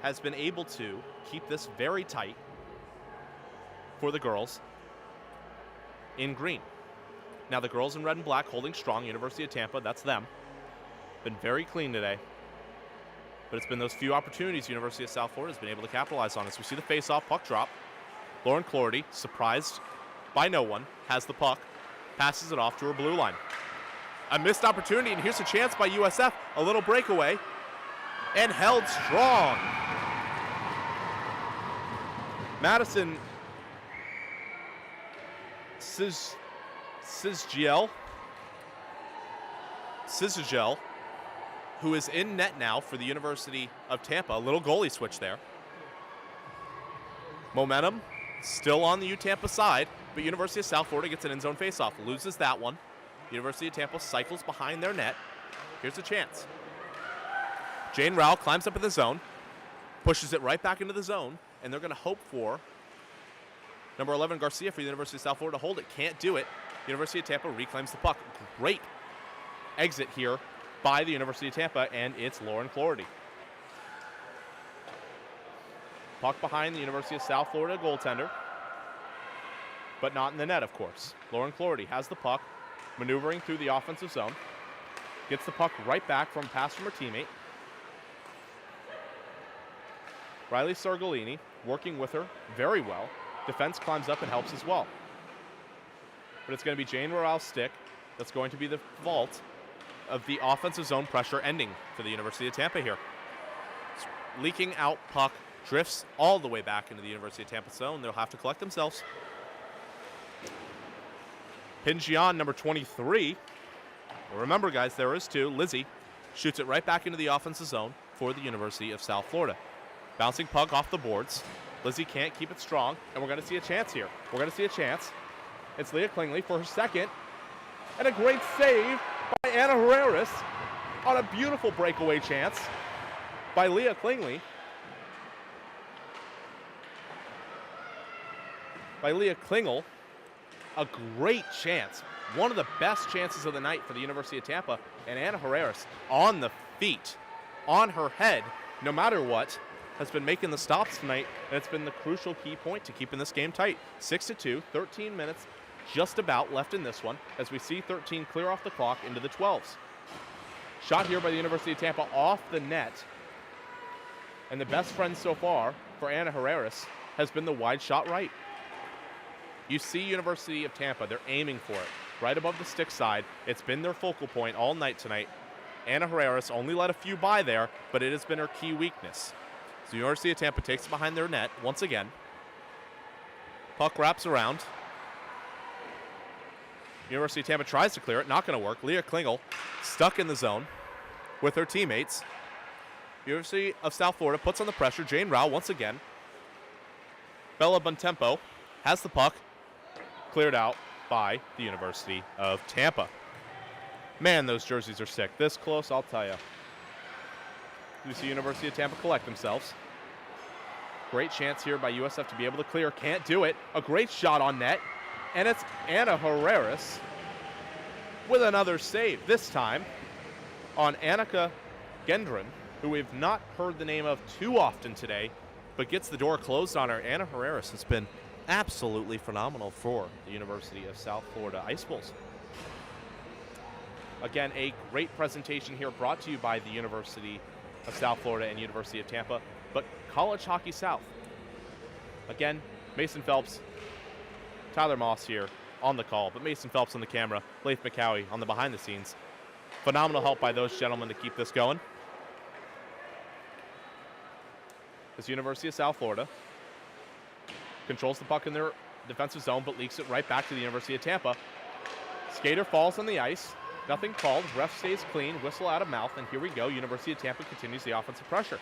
has been able to keep this very tight for the girls in green. Now the girls in red and black holding strong. University of Tampa, that's them. Been very clean today. But it's been those few opportunities University of South Florida has been able to capitalize on. As we see the face-off, puck drop. Lauren Clordy, surprised by no one, has the puck, passes it off to her blue line. A missed opportunity, and here's a chance by USF. A little breakaway, and held strong. Madison Sizgel, who is in net now for the University of Tampa. A little goalie switch there. Momentum still on the U-Tampa side, but University of South Florida gets an end zone faceoff, loses that one. University of Tampa cycles behind their net. Here's a chance. Jane Rowell climbs up in the zone, pushes it right back into the zone, and they're going to hope for number 11 Garcia for the University of South Florida to hold it. Can't do it. University of Tampa reclaims the puck. Great exit here by the University of Tampa, and it's Lauren Clordy. Puck behind the University of South Florida goaltender, but not in the net, of course. Lauren Clordy has the puck, maneuvering through the offensive zone. Gets the puck right back from a pass from her teammate. Riley Sargolini working with her very well. Defense climbs up and helps as well. But it's going to be Jane Rowell's stick that's going to be the fault of the offensive zone pressure ending for the University of Tampa here. It's leaking out puck, drifts all the way back into the University of Tampa zone. They'll have to collect themselves. Pingion, number 23. Remember, guys, there is 2. Lizzie shoots it right back into the offensive zone for the University of South Florida. Bouncing puck off the boards. Lizzie can't keep it strong, and we're going to see a chance here. We're going to see a chance. It's Leah Klingler for her second, and a great save by Anna Herreras on a beautiful breakaway chance by Leah Klingler. A great chance. One of the best chances of the night for the University of Tampa, and Anna Herreras on the feet, on her head, no matter what, has been making the stops tonight, and it's been the crucial key point to keeping this game tight. 6-2, 13 minutes just about left in this one, as we see 13 clear off the clock into the 12s. Shot here by the University of Tampa off the net, and the best friend so far for Anna Herreras has been the wide shot right. You see University of Tampa, they're aiming for it right above the stick side. It's been their focal point all night tonight. Anna Herreras only let a few by there, but it has been her key weakness. So University of Tampa takes it behind their net once again. Puck wraps around. University of Tampa tries to clear it, not going to work. Leah Klingler stuck in the zone with her teammates. University of South Florida puts on the pressure. Jane Rowell once again. Bella Bontempo has the puck, cleared out by the University of Tampa. Man, those jerseys are sick. This close, I'll tell you. You see University of Tampa collect themselves. Great chance here by USF to be able to clear. Can't do it. A great shot on net. And it's Anna Herreras with another save. This time on Annika Gendron, who we've not heard the name of too often today, but gets the door closed on her. Anna Herreras has been absolutely phenomenal for the University of South Florida Ice Bulls. Again, a great presentation here brought to you by the University of South Florida and University of Tampa, but College Hockey South. Again, Mason Phelps, Tyler Moss here on the call, but Mason Phelps on the camera, Leif McCowie on the behind the scenes. Phenomenal help by those gentlemen to keep this going. This University of South Florida controls the puck in their defensive zone, but leaks it right back to the University of Tampa. Skater falls on the ice. Nothing called. Ref stays clean. Whistle out of mouth. And here we go. University of Tampa continues the offensive pressure.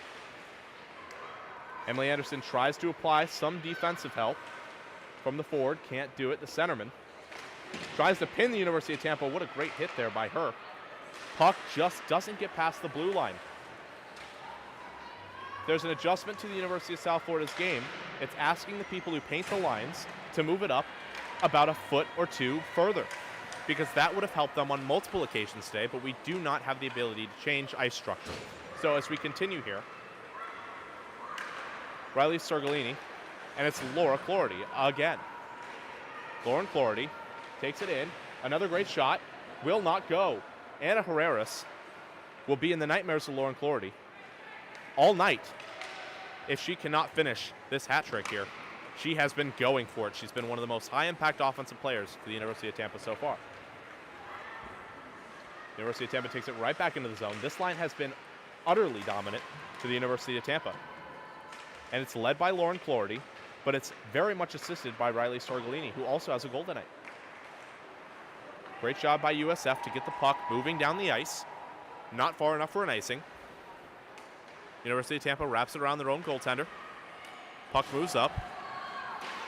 Emily Anderson tries to apply some defensive help from the forward. Can't do it. The centerman tries to pin the University of Tampa. What a great hit there by her. Puck just doesn't get past the blue line. There's an adjustment to the University of South Florida's game. It's asking the people who paint the lines to move it up about a foot or two further, because that would have helped them on multiple occasions today, but we do not have the ability to change ice structure. So as we continue here, Riley Sergolini, and it's Laura Clordy again. Lauren Clordy takes it in. Another great shot. Will not go. Anna Herreras will be in the nightmares of Lauren Clordy all night if she cannot finish this hat trick here. She has been going for it. She's been one of the most high-impact offensive players for the University of Tampa so far. The University of Tampa takes it right back into the zone. This line has been utterly dominant to the University of Tampa. And it's led by Lauren Clordy, but it's very much assisted by Riley Sorgolini, who also has a goal tonight. Great job by USF to get the puck moving down the ice. Not far enough for an icing. University of Tampa wraps it around their own goaltender. Puck moves up.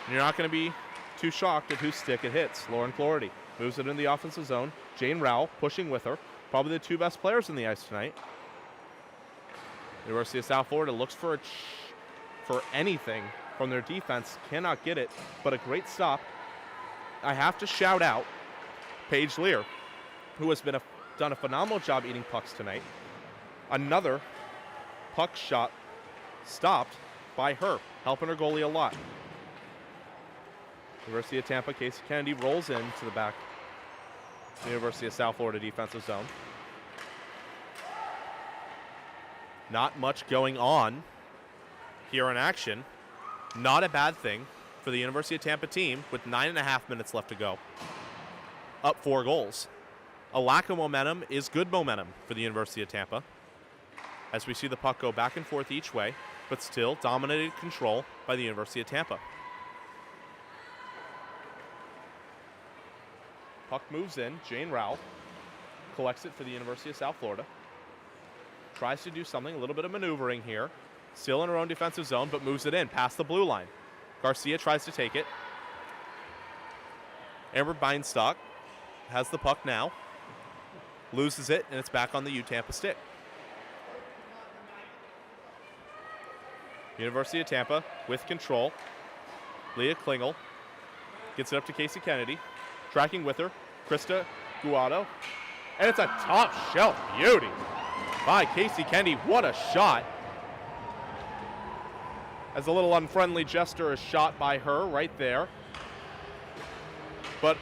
And you're not going to be too shocked at whose stick it hits. Lauren Clordy moves it in the offensive zone. Jane Rowell pushing with her. Probably the two best players in the ice tonight. University of South Florida looks for anything from their defense. Cannot get it, but a great stop. I have to shout out Paige Lear, who has done a phenomenal job eating pucks tonight. Another puck shot stopped by her, helping her goalie a lot. University of Tampa, Casey Kennedy rolls into the back. University of South Florida defensive zone. Not much going on here in action. Not a bad thing for the University of Tampa team with 9.5 minutes left to go. Up 4 goals. A lack of momentum is good momentum for the University of Tampa, as we see the puck go back and forth each way, but still dominated control by the University of Tampa. Puck moves in. Jane Rowell collects it for the University of South Florida. Tries to do something, a little bit of maneuvering here. Still in her own defensive zone, but moves it in past the blue line. Garcia tries to take it. Amber Beinstock has the puck now. Loses it, and it's back on the U-Tampa stick. University of Tampa with control. Leah Klingel gets it up to Casey Kennedy. Tracking with her, Krista Guado. And it's a top shelf beauty by Casey Kennedy. What a shot. As a little unfriendly gesture is shot by her right there. But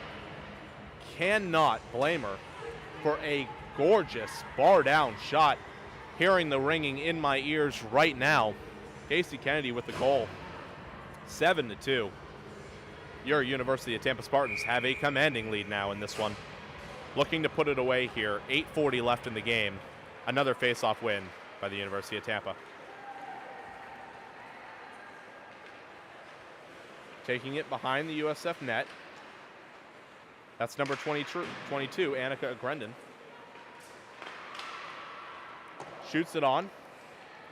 cannot blame her for a gorgeous bar down shot. Hearing the ringing in my ears right now. Casey Kennedy with the goal. 7-2. Your University of Tampa Spartans have a commanding lead now in this one. Looking to put it away here. 8:40 left in the game. Another face-off win by the University of Tampa. Taking it behind the USF net. That's number 22, Annika Grendon. Shoots it on.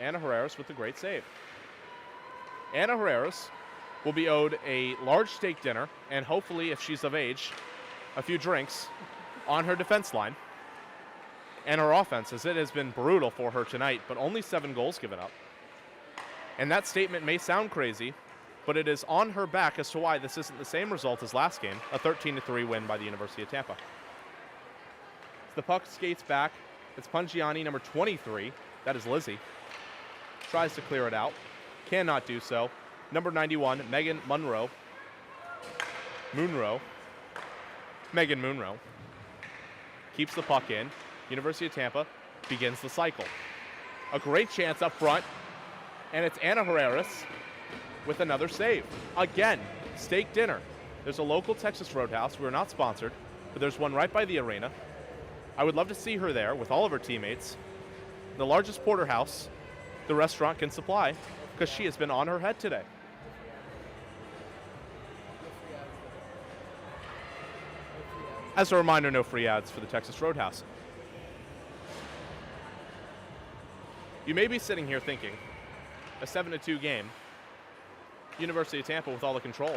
Anna Herreras with a great save. Anna Herreras will be owed a large steak dinner and hopefully, if she's of age, a few drinks on her defense line and her offense, as it has been brutal for her tonight, but only 7 goals given up. And that statement may sound crazy, but it is on her back as to why this isn't the same result as last game, a 13-3 win by the University of Tampa. As the puck skates back, it's Pungiani, number 23. That is Lizzie. Tries to clear it out. Cannot do so. Number 91, Megan Munro. Megan Munro. Keeps the puck in. University of Tampa begins the cycle. A great chance up front. And it's Anna Herreras with another save. Again, steak dinner. There's a local Texas Roadhouse. We're not sponsored, but there's one right by the arena. I would love to see her there with all of her teammates. The largest porterhouse the restaurant can supply, because she has been on her head today. As a reminder, no free ads for the Texas Roadhouse. You may be sitting here thinking, a 7-2 game, University of Tampa with all the control.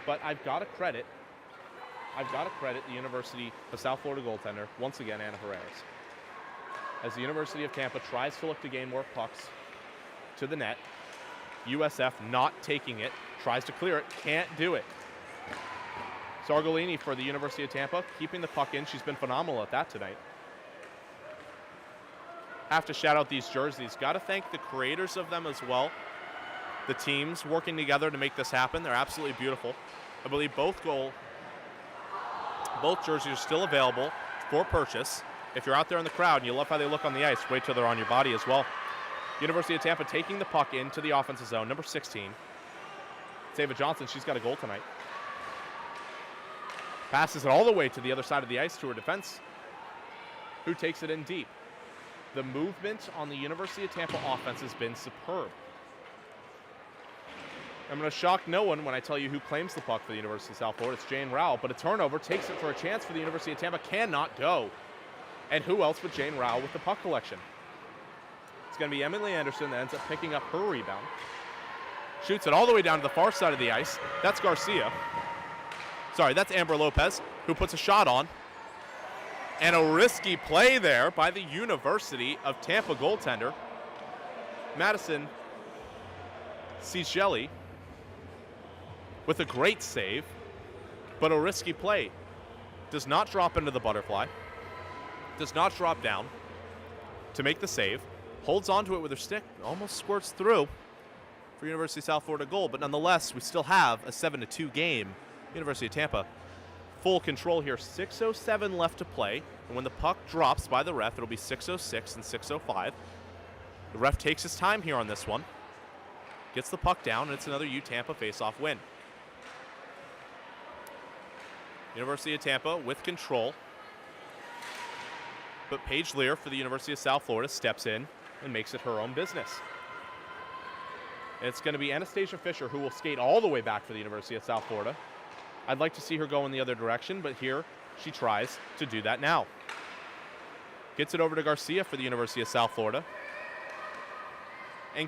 But I've got to credit the University of South Florida goaltender, once again, Anna Herreras. As the University of Tampa tries to look to gain more pucks to the net, USF not taking it, tries to clear it, can't do it. Sargolini for the University of Tampa, keeping the puck in. She's been phenomenal at that tonight. Have to shout out these jerseys. Got to thank the creators of them as well. The teams working together to make this happen. They're absolutely beautiful. I believe both jerseys are still available for purchase. If you're out there in the crowd and you love how they look on the ice, wait till they're on your body as well. University of Tampa taking the puck into the offensive zone, number 16. Sava Johnson, she's got a goal tonight. Passes it all the way to the other side of the ice to her defense, who takes it in deep. The movement on the University of Tampa offense has been superb. I'm going to shock no one when I tell you who claims the puck for the University of South Florida. It's Jane Rowell, but a turnover takes it for a chance for the University of Tampa. Cannot go. And who else but Jane Rowell with the puck collection? It's going to be Emily Anderson that ends up picking up her rebound. Shoots it all the way down to the far side of the ice. That's Garcia. Sorry, that's Amber Lopez, who puts a shot on. And a risky play there by the University of Tampa goaltender, Madison Cigelli, with a great save, but a risky play. Does not drop into the butterfly. Does not drop down to make the save. Holds onto it with her stick. Almost squirts through for University of South Florida goal. But nonetheless, we still have a 7-2 game. University of Tampa full control here. 6:07 left to play. And when the puck drops by the ref, it'll be 6:06 and 6:05. The ref takes his time here on this one. Gets the puck down, and it's another U-Tampa face-off win. University of Tampa with control. But Paige Lear for the University of South Florida steps in and makes it her own business. And it's going to be Anastasia Fisher who will skate all the way back for the University of South Florida. I'd like to see her go in the other direction, but here she tries to do that now. Gets it over to Garcia for the University of South Florida. And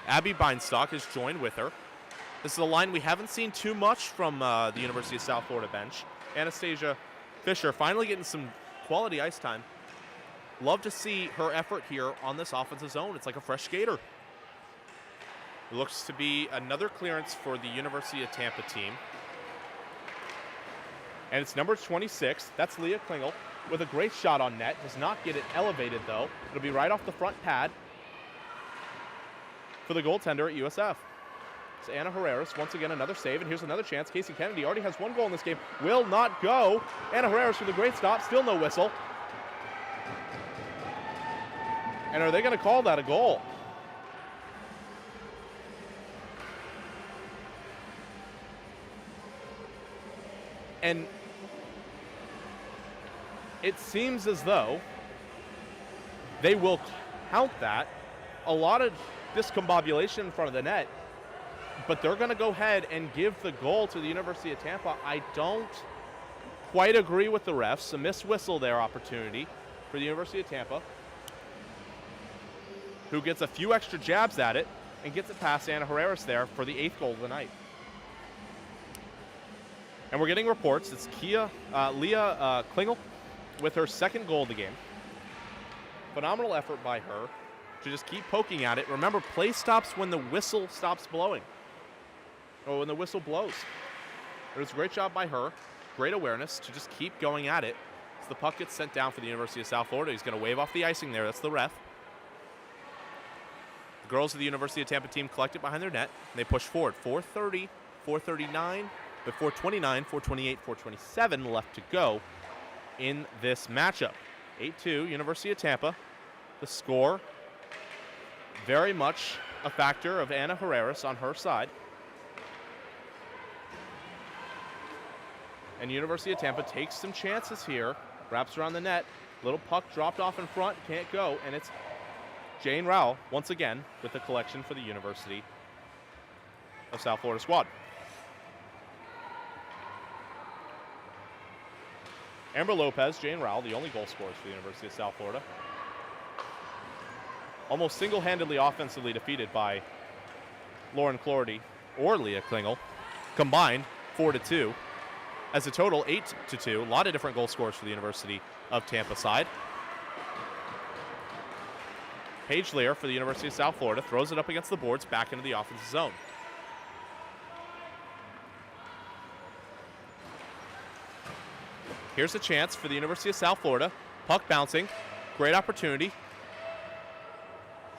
Abby Beinstock has joined with her. This is a line we haven't seen too much from the University of South Florida bench. Anastasia Fisher finally getting some quality ice time. Love to see her effort here on this offensive zone. It's like a fresh skater. It looks to be another clearance for the University of Tampa team. And it's number 26. That's Leah Klingel with a great shot on net. Does not get it elevated, though. It'll be right off the front pad for the goaltender at USF. It's Anna Herreras. Once again, another save. And here's another chance. Casey Kennedy already has one goal in this game. Will not go. Anna Herreras with a great stop. Still no whistle. And are they going to call that a goal? And it seems as though they will count that. A lot of discombobulation in front of the net, but they're going to go ahead and give the goal to the University of Tampa. I don't quite agree with the refs. A missed whistle there opportunity for the University of Tampa, who gets a few extra jabs at it and gets it past Anna Herreras there for the 8th goal of the night. And we're getting reports. It's Leah Klingel with her 2nd goal of the game. Phenomenal effort by her to just keep poking at it. Remember, play stops when the whistle stops blowing, or when the whistle blows. It was a great job by her. Great awareness to just keep going at it. As the puck gets sent down for the University of South Florida, he's going to wave off the icing there. That's the ref. The girls of the University of Tampa team collect it behind their net, and they push forward. 4:30, 4:39, but 4:29, 4:28, 4:27 left to go in this matchup. 8-2, University of Tampa. The score, very much a factor of Anna Herreras on her side. And University of Tampa takes some chances here. Wraps around the net. Little puck dropped off in front. Can't go. And it's Jane Rowell, once again, with the collection for the University of South Florida squad. Amber Lopez, Jane Rowell, the only goal scorers for the University of South Florida. Almost single-handedly offensively defeated by Lauren Clordy or Leah Klingel. Combined, 4-2. As a total, 8-2. A lot of different goal scorers for the University of Tampa side. Paige Lear for the University of South Florida throws it up against the boards, back into the offensive zone. Here's a chance for the University of South Florida. Puck bouncing. Great opportunity.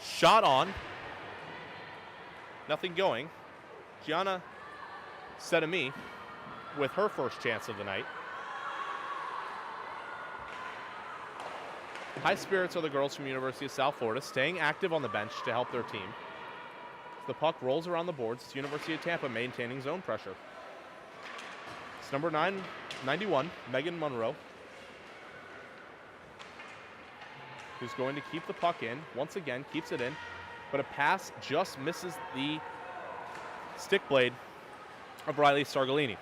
Shot on. Nothing going. Gianna Sedemi with her first chance of the night. High spirits are the girls from University of South Florida, staying active on the bench to help their team. The puck rolls around the boards. It's University of Tampa maintaining zone pressure. It's number 91, Megan Monroe, who's going to keep the puck in. Once again, keeps it in, but a pass just misses the stick blade of Riley Sargalini,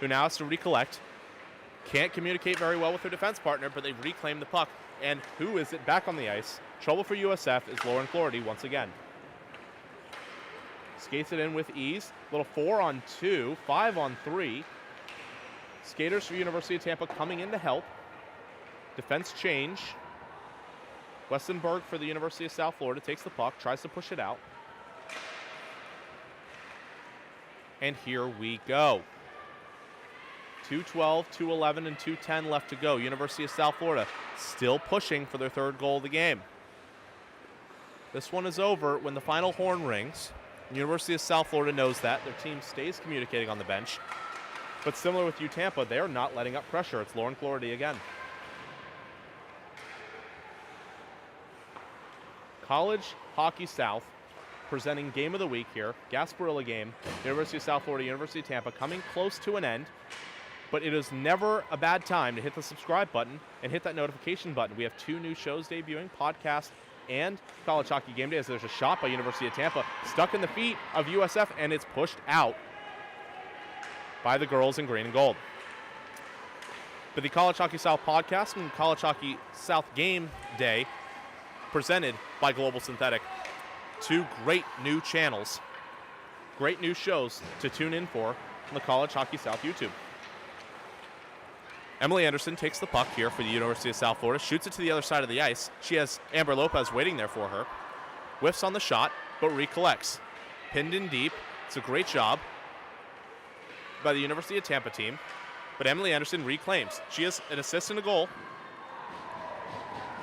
who now has to recollect. Can't communicate very well with her defense partner, but they reclaim the puck. And who is it back on the ice? Trouble for USF is Lauren Clordy once again. Skates it in with ease. Little 4-on-2, 5-on-3. Skaters for University of Tampa coming in to help. Defense change. Westenberg for the University of South Florida takes the puck, tries to push it out. And here we go. 2:12, 2:11, and 2:10 left to go. University of South Florida still pushing for their third goal of the game. This one is over when the final horn rings. University of South Florida knows that. Their team stays communicating on the bench. But similar with UTampa, they are not letting up pressure. It's Lauren Clordy again. College Hockey South presenting game of the week here. Gasparilla game. University of South Florida, University of Tampa coming close to an end. But it is never a bad time to hit the subscribe button and hit that notification button. We have 2 new shows debuting, podcast and College Hockey Game Day, as there's a shot by University of Tampa stuck in the feet of USF, and it's pushed out by the girls in green and gold. But the College Hockey South podcast and College Hockey South Game Day presented by Global Synthetic. 2 great new channels, great new shows to tune in for on the College Hockey South YouTube. Emily Anderson takes the puck here for the University of South Florida, shoots it to the other side of the ice. She has Amber Lopez waiting there for her. Whiffs on the shot, but recollects. Pinned in deep. It's a great job by the University of Tampa team. But Emily Anderson reclaims. She has an assist and a goal.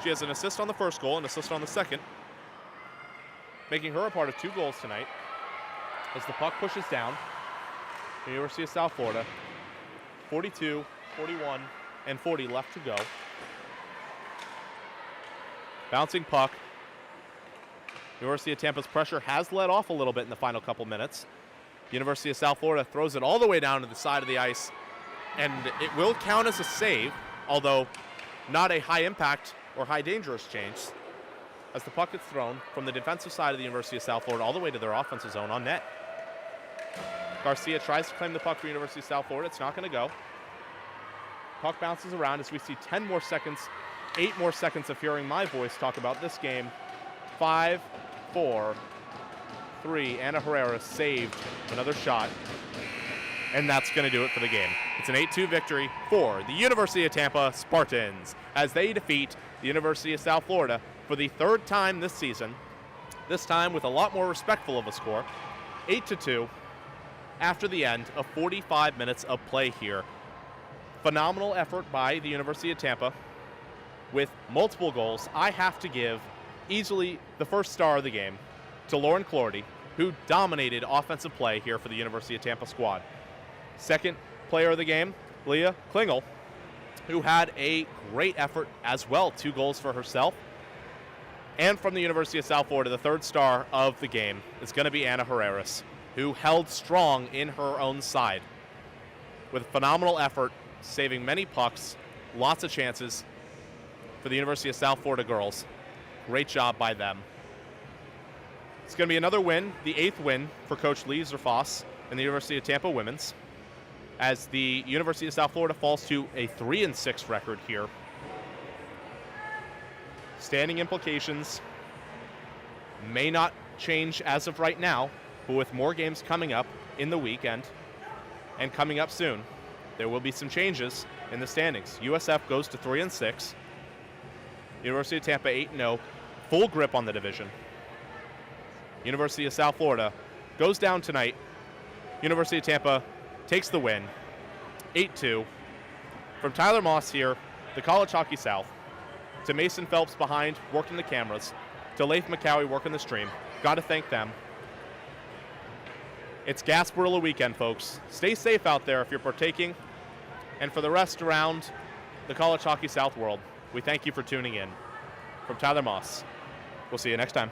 She has an assist on the first goal, an assist on the second, making her a part of 2 goals tonight. As the puck pushes down, the University of South Florida, 42, 41, and 40 left to go. Bouncing puck. University of Tampa's pressure has let off a little bit in the final couple minutes. University of South Florida throws it all the way down to the side of the ice, and it will count as a save, although not a high impact or high dangerous change, as the puck gets thrown from the defensive side of the University of South Florida all the way to their offensive zone on net. Garcia tries to claim the puck for University of South Florida. It's not going to go. Puck bounces around as we see 10 more seconds, 8 more seconds of hearing my voice talk about this game. 5, 4, 3. Anna Herrera saved another shot, and that's going to do it for the game. It's an 8-2 victory for the University of Tampa Spartans as they defeat the University of South Florida for the 3rd time this season, this time with a lot more respectful of a score, 8-2, after the end of 45 minutes of play here. Phenomenal effort by the University of Tampa with multiple goals. I have to give easily the first star of the game to Lauren Clordy, who dominated offensive play here for the University of Tampa squad. Second player of the game, Leah Klingel, who had a great effort as well, 2 goals for herself. And from the University of South Florida, the 3rd star of the game is going to be Anna Herrera, who held strong in her own side with phenomenal effort, saving many pucks, lots of chances for the University of South Florida girls. Great job by them. It's going to be another win, the 8th win for Coach Lee Zerfoss and the University of Tampa women's. as the University of South Florida falls to a 3-6 record here. Standing implications may not change as of right now, but with more games coming up in the weekend and coming up soon, there will be some changes in the standings. USF goes to 3-6. University of Tampa 8-0, full grip on the division. University of South Florida goes down tonight. University of Tampa takes the win, 8-2. From Tyler Moss here, the College Hockey South, to Mason Phelps behind, working the cameras, to Leif McCowie working the stream. Got to thank them. It's Gasparilla weekend, folks. Stay safe out there if you're partaking. And for the rest around the College Hockey South world, we thank you for tuning in. From Tyler Moss, we'll see you next time.